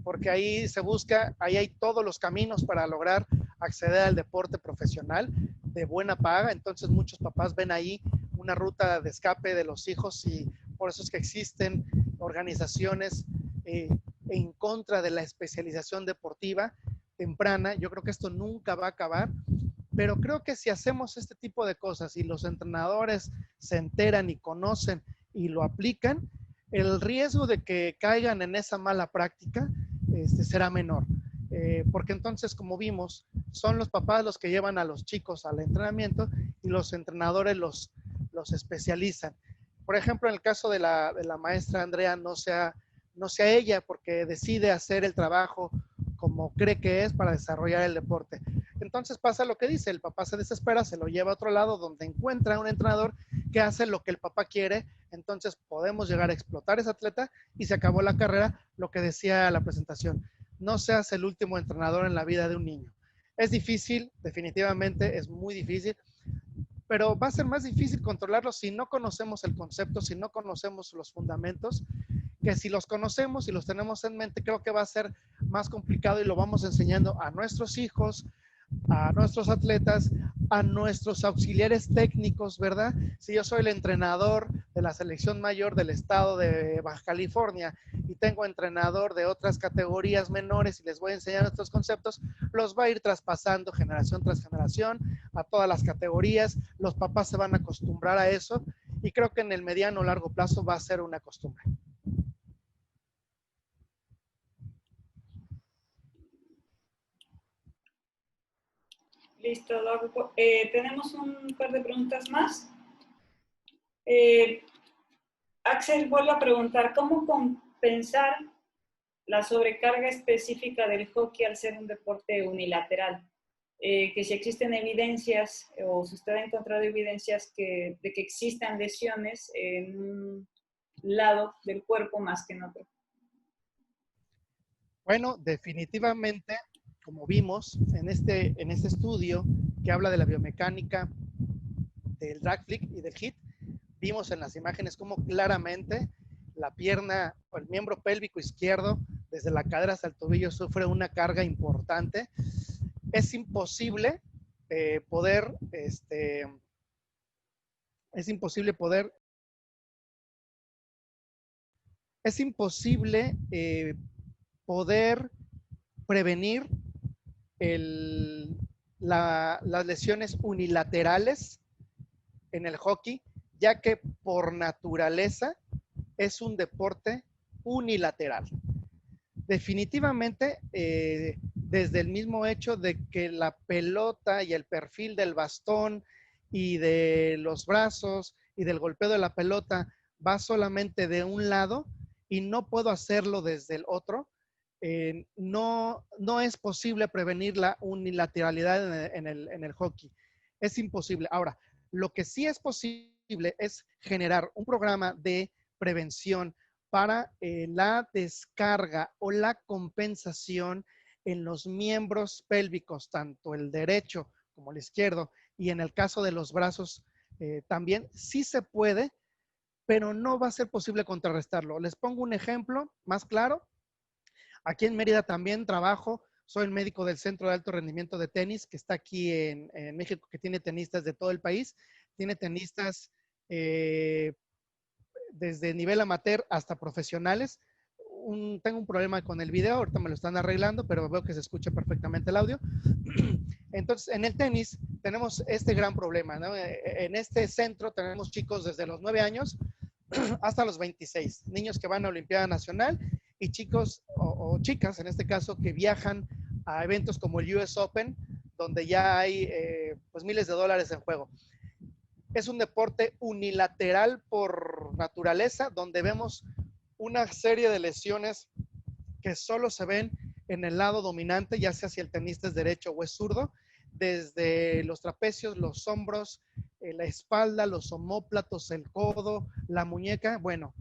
porque ahí se busca, ahí hay todos los caminos para lograr acceder al deporte profesional de buena paga, entonces muchos papás ven ahí una ruta de escape de los hijos y por eso es que existen organizaciones en contra de la especialización deportiva temprana. Yo creo que esto nunca va a acabar, pero creo que si hacemos este tipo de cosas y los entrenadores se enteran y conocen y lo aplican, el riesgo de que caigan en esa mala práctica será menor. porque entonces, como vimos, son los papás los que llevan a los chicos al entrenamiento y los entrenadores los especializan. Por ejemplo, en el caso de la maestra Andrea, no sea ella, porque decide hacer el trabajo como cree que es para desarrollar el deporte. Entonces pasa lo que dice, el papá se desespera, se lo lleva a otro lado donde encuentra un entrenador que hace lo que el papá quiere, entonces podemos llegar a explotar a ese atleta y se acabó la carrera, lo que decía la presentación. No seas el último entrenador en la vida de un niño. Es difícil, definitivamente es muy difícil, pero va a ser más difícil controlarlo si no conocemos el concepto, si no conocemos los fundamentos, que si los conocemos y los tenemos en mente, creo que va a ser más complicado y lo vamos enseñando a nuestros hijos, a nuestros atletas, a nuestros auxiliares técnicos, ¿verdad? Si yo soy el entrenador de la selección mayor del estado de Baja California y tengo entrenador de otras categorías menores y les voy a enseñar estos conceptos, los va a ir traspasando generación tras generación a todas las categorías, los papás se van a acostumbrar a eso y creo que en el mediano o largo plazo va a ser una costumbre. Listo, Doc. Tenemos un par de preguntas más. Axel vuelve a preguntar, ¿cómo compensar la sobrecarga específica del hockey al ser un deporte unilateral? Que si existen evidencias o si usted ha encontrado evidencias de que existan lesiones en un lado del cuerpo más que en otro. Bueno, definitivamente, como vimos en este estudio que habla de la biomecánica del drag flick y del hit, vimos en las imágenes cómo claramente la pierna o el miembro pélvico izquierdo, desde la cadera hasta el tobillo, sufre una carga importante. Es imposible poder prevenir las lesiones unilaterales en el hockey, ya que por naturaleza es un deporte unilateral. Definitivamente, desde el mismo hecho de que la pelota y el perfil del bastón y de los brazos y del golpeo de la pelota va solamente de un lado y no puedo hacerlo desde el otro, no es posible prevenir la unilateralidad en el hockey. Es imposible. Ahora, lo que sí es posible es generar un programa de prevención para la descarga o la compensación en los miembros pélvicos, tanto el derecho como el izquierdo, y en el caso de los brazos también sí se puede, pero no va a ser posible contrarrestarlo. Les pongo un ejemplo más claro. Aquí en Mérida también trabajo, soy el médico del Centro de Alto Rendimiento de Tenis, que está aquí en México, que tiene tenistas de todo el país, tiene tenistas desde nivel amateur hasta profesionales. Tengo un problema con el video, ahorita me lo están arreglando, pero veo que se escucha perfectamente el audio. Entonces, en el tenis tenemos este gran problema, ¿no? En este centro tenemos chicos desde los 9 años hasta los 26, niños que van a Olimpiada Nacional y chicos o chicas, en este caso, que viajan a eventos como el US Open, donde ya hay pues miles de dólares en juego. Es un deporte unilateral por naturaleza, donde vemos una serie de lesiones que solo se ven en el lado dominante, ya sea si el tenista es derecho o es zurdo, desde los trapecios, los hombros, la espalda, los omóplatos, el codo, la muñeca. Bueno,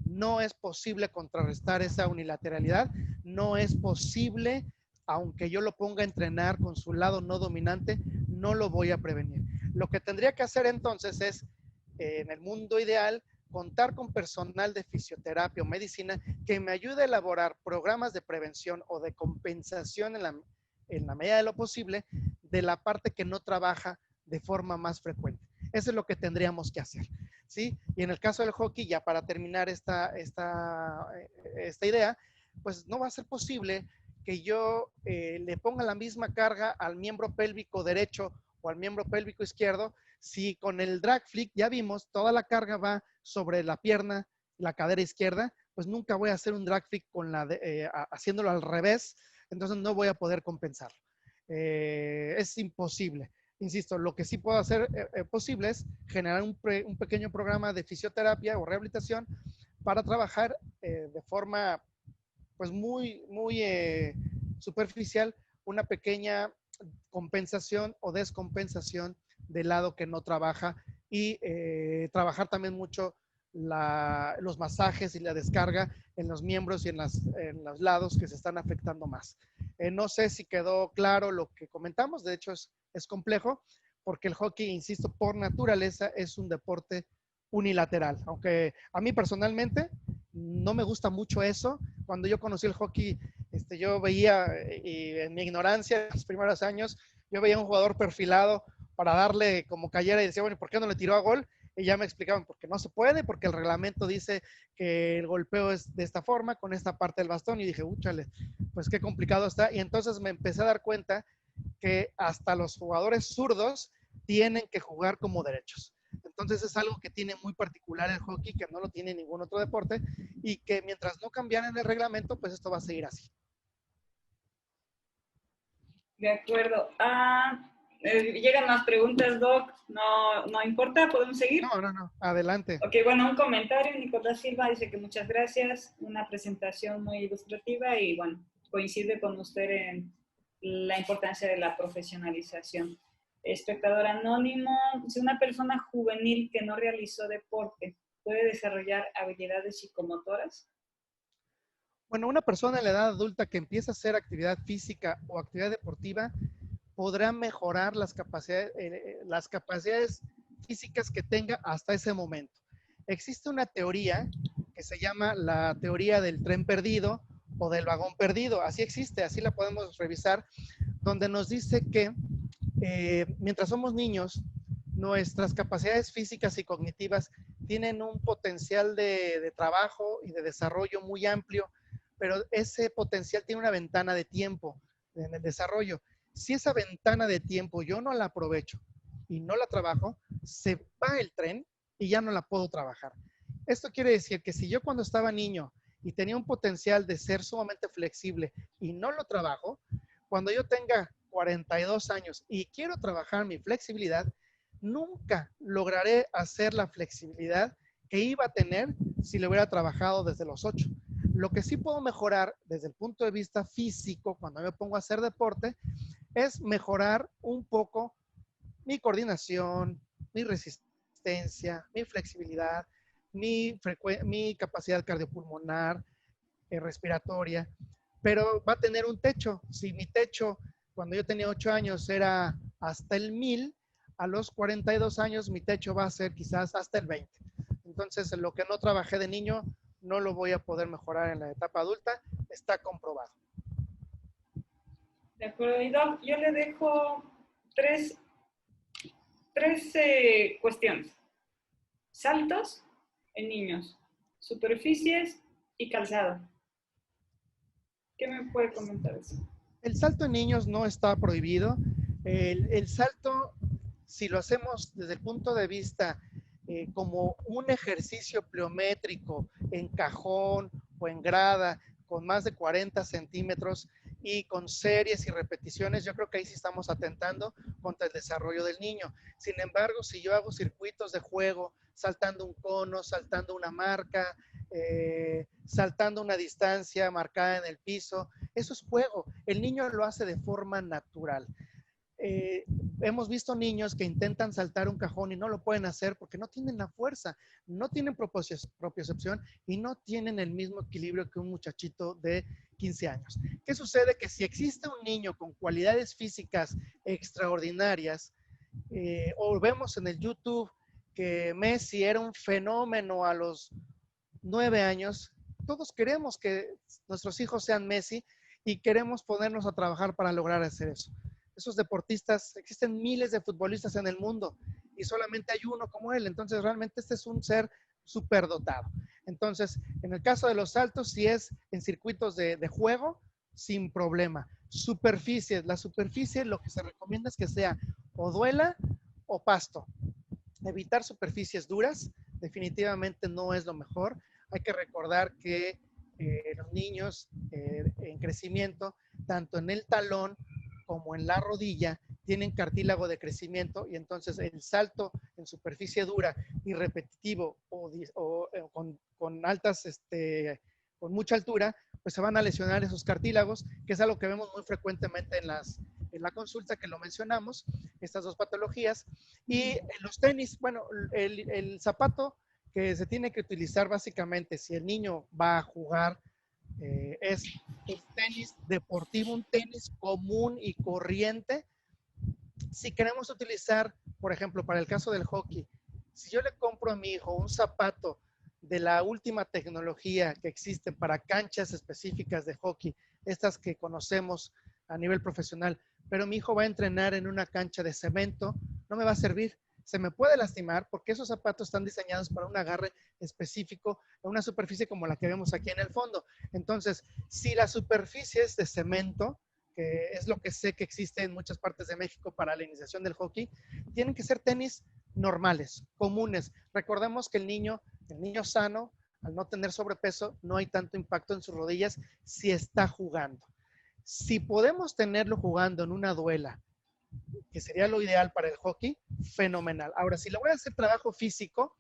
no es posible contrarrestar esa unilateralidad, no es posible, aunque yo lo ponga a entrenar con su lado no dominante, no lo voy a prevenir. Lo que tendría que hacer entonces es, en el mundo ideal, contar con personal de fisioterapia o medicina que me ayude a elaborar programas de prevención o de compensación en la medida de lo posible de la parte que no trabaja de forma más frecuente. Eso es lo que tendríamos que hacer, ¿sí? Y en el caso del hockey, ya para terminar esta idea, pues no va a ser posible que yo le ponga la misma carga al miembro pélvico derecho o al miembro pélvico izquierdo, si con el drag flick ya vimos, toda la carga va sobre la pierna, la cadera izquierda, pues nunca voy a hacer un drag flick con haciéndolo al revés, entonces no voy a poder compensar. Es imposible. Insisto, lo que sí puedo hacer posible es generar un pequeño programa de fisioterapia o rehabilitación para trabajar de forma pues muy superficial una pequeña compensación o descompensación del lado que no trabaja y trabajar también mucho los masajes y la descarga en los miembros y en los lados que se están afectando más. No sé si quedó claro lo que comentamos, de hecho es complejo porque el hockey, insisto, por naturaleza es un deporte unilateral, aunque a mí personalmente no me gusta mucho eso. Cuando yo conocí el hockey, yo veía, y en mi ignorancia, en los primeros años, yo veía un jugador perfilado para darle como cayera y decía, bueno, ¿por qué no le tiró a gol? Y ya me explicaban, porque no se puede, porque el reglamento dice que el golpeo es de esta forma, con esta parte del bastón, y dije, úchale, pues qué complicado está. Y entonces me empecé a dar cuenta que hasta los jugadores zurdos tienen que jugar como derechos. Entonces es algo que tiene muy particular el hockey, que no lo tiene ningún otro deporte, y que mientras no cambiaran el reglamento, pues esto va a seguir así. De acuerdo. Llegan más preguntas, Doc. No importa, ¿podemos seguir? No, adelante. Ok, bueno, un comentario. Nicolás Silva dice que muchas gracias. Una presentación muy ilustrativa y, bueno, coincide con usted en la importancia de la profesionalización. Espectador anónimo, si una persona juvenil que no realizó deporte puede desarrollar habilidades psicomotoras. Bueno, una persona en la edad adulta que empieza a hacer actividad física o actividad deportiva podrá mejorar las capacidades físicas que tenga hasta ese momento. Existe una teoría que se llama la teoría del tren perdido o del vagón perdido. Así existe, así la podemos revisar, donde nos dice que mientras somos niños, nuestras capacidades físicas y cognitivas tienen un potencial de trabajo y de desarrollo muy amplio, pero ese potencial tiene una ventana de tiempo en el desarrollo. Si esa ventana de tiempo yo no la aprovecho y no la trabajo, se va el tren y ya no la puedo trabajar. Esto quiere decir que si yo cuando estaba niño y tenía un potencial de ser sumamente flexible y no lo trabajo, cuando yo tenga 42 años y quiero trabajar mi flexibilidad, nunca lograré hacer la flexibilidad que iba a tener si lo hubiera trabajado desde los 8. Lo que sí puedo mejorar desde el punto de vista físico cuando me pongo a hacer deporte es mejorar un poco mi coordinación, mi resistencia, mi flexibilidad, mi capacidad cardiopulmonar, respiratoria, pero va a tener un techo. Si mi techo cuando yo tenía 8 años era hasta el 1000, a los 42 años mi techo va a ser quizás hasta el 20. Entonces, lo que no trabajé de niño no lo voy a poder mejorar en la etapa adulta, está comprobado. De acuerdo, y Doc, yo le dejo tres cuestiones. Saltos en niños, superficies y calzado. ¿Qué me puede comentar eso? El salto en niños no está prohibido. El salto, si lo hacemos desde el punto de vista como un ejercicio pliométrico en cajón o en grada con más de 40 centímetros y con series y repeticiones, yo creo que ahí sí estamos atentando contra el desarrollo del niño. Sin embargo, si yo hago circuitos de juego, saltando un cono, saltando una marca, saltando una distancia marcada en el piso, eso es juego. El niño lo hace de forma natural. Hemos visto niños que intentan saltar un cajón y no lo pueden hacer porque no tienen la fuerza, no tienen propiocepción y no tienen el mismo equilibrio que un muchachito de 15 años. ¿Qué sucede? Que si existe un niño con cualidades físicas extraordinarias, o vemos en el YouTube que Messi era un fenómeno a los 9 años, todos queremos que nuestros hijos sean Messi y queremos ponernos a trabajar para lograr hacer eso. Esos deportistas, existen miles de futbolistas en el mundo y solamente hay uno como él, entonces realmente este es un ser superdotado. Entonces, en el caso de los saltos, si es en circuitos de juego, sin problema. Superficies, la superficie lo que se recomienda es que sea o duela o pasto. Evitar superficies duras definitivamente no es lo mejor. Hay que recordar que los niños en crecimiento, tanto en el talón como en la rodilla, tienen cartílago de crecimiento y entonces el salto en superficie dura y repetitivo con altas, con mucha altura, pues se van a lesionar esos cartílagos, que es algo que vemos muy frecuentemente en la consulta, que lo mencionamos, estas dos patologías. Y en los tenis, bueno, el zapato que se tiene que utilizar básicamente si el niño va a jugar es el tenis deportivo, un tenis común y corriente. Si queremos utilizar, por ejemplo, para el caso del hockey, si yo le compro a mi hijo un zapato de la última tecnología que existe para canchas específicas de hockey, estas que conocemos a nivel profesional, pero mi hijo va a entrenar en una cancha de cemento, no me va a servir. Se me puede lastimar porque esos zapatos están diseñados para un agarre específico en una superficie como la que vemos aquí en el fondo. Entonces, si la superficie es de cemento, que es lo que sé que existe en muchas partes de México para la iniciación del hockey, tienen que ser tenis normales, comunes. Recordemos que el niño sano, al no tener sobrepeso, no hay tanto impacto en sus rodillas si está jugando. Si podemos tenerlo jugando en una duela, que sería lo ideal para el hockey, fenomenal. Ahora, si le voy a hacer trabajo físico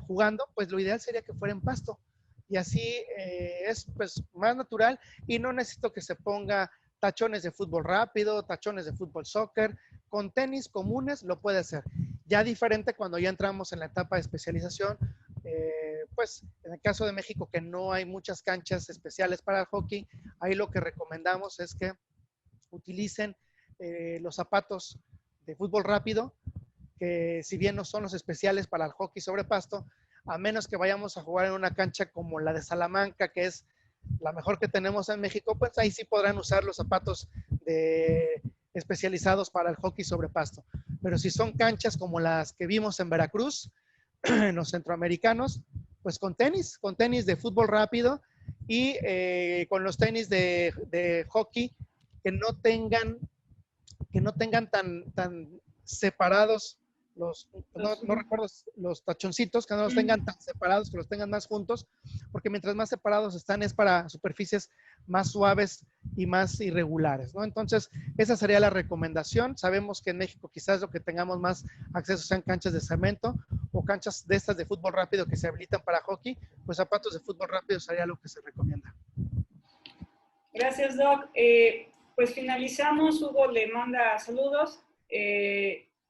jugando, pues lo ideal sería que fuera en pasto. Y así es pues más natural y no necesito que se ponga tachones de fútbol rápido, tachones de fútbol soccer, con tenis comunes lo puede hacer. Ya diferente cuando ya entramos en la etapa de especialización, pues en el caso de México que no hay muchas canchas especiales para el hockey, ahí lo que recomendamos es que utilicen los zapatos de fútbol rápido, que si bien no son los especiales para el hockey sobre pasto, a menos que vayamos a jugar en una cancha como la de Salamanca, que es la mejor que tenemos en México, pues ahí sí podrán usar los zapatos especializados para el hockey sobre pasto. Pero si son canchas como las que vimos en Veracruz, en los centroamericanos, pues con tenis de fútbol rápido y con los tenis de hockey que no tengan tan separados no recuerdo los tachoncitos, que no los tengan tan separados, que los tengan más juntos, porque mientras más separados están es para superficies más suaves y más irregulares, ¿no? Entonces, esa sería la recomendación. Sabemos que en México quizás lo que tengamos más acceso sean canchas de cemento o canchas de estas de fútbol rápido que se habilitan para hockey, pues zapatos de fútbol rápido sería lo que se recomienda. Gracias, Doc. Pues finalizamos. Hugo le manda saludos.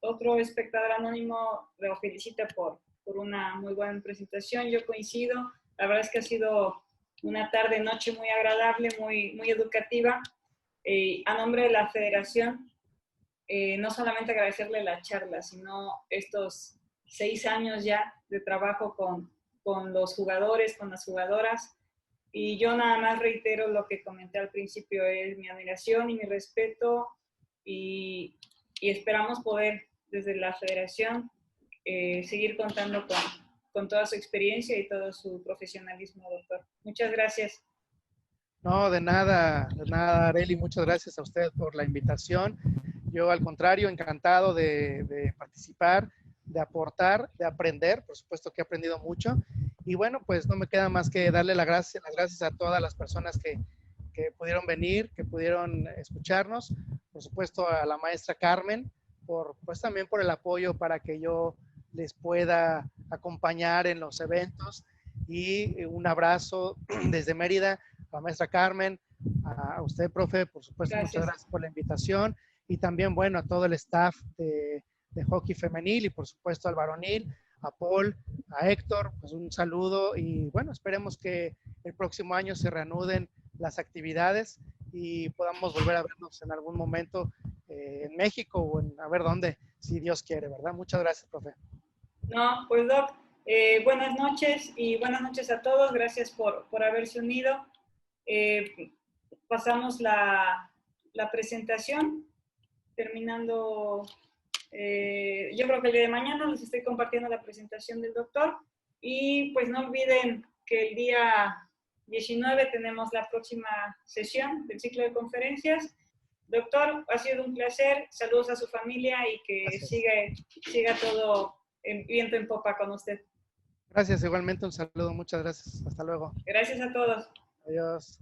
Otro espectador anónimo lo felicita por una muy buena presentación. Yo coincido. La verdad es que ha sido una tarde-noche muy agradable, muy, muy educativa. A nombre de la federación, no solamente agradecerle la charla, sino estos 6 años ya de trabajo con los jugadores, con las jugadoras. Y yo nada más reitero lo que comenté al principio, es mi admiración y mi respeto y esperamos poder desde la federación seguir contando con toda su experiencia y todo su profesionalismo, doctor. Muchas gracias. No, de nada, Arely, muchas gracias a usted por la invitación. Yo, al contrario, encantado de participar, de aportar, de aprender. Por supuesto que he aprendido mucho. Y bueno, pues no me queda más que darle las gracias a todas las personas que pudieron venir, que pudieron escucharnos. Por supuesto, a la maestra Carmen, pues también por el apoyo para que yo les pueda acompañar en los eventos. Y un abrazo desde Mérida a la maestra Carmen, a usted, profe, por supuesto, gracias. Muchas gracias por la invitación. Y también, bueno, a todo el staff de hockey femenil y por supuesto al varonil, a Paul, a Héctor, pues un saludo y bueno, esperemos que el próximo año se reanuden las actividades y podamos volver a vernos en algún momento en México o a ver dónde, si Dios quiere, ¿verdad? Muchas gracias, profe. No, pues Doc, buenas noches y buenas noches a todos, gracias por haberse unido. Pasamos la presentación, terminando, yo creo que el día de mañana les estoy compartiendo la presentación del doctor y pues no olviden que el día 19 tenemos la próxima sesión del ciclo de conferencias. Doctor, ha sido un placer, saludos a su familia y que siga todo en viento en popa con usted. Gracias, igualmente un saludo, muchas gracias. Hasta luego. Gracias a todos. Adiós.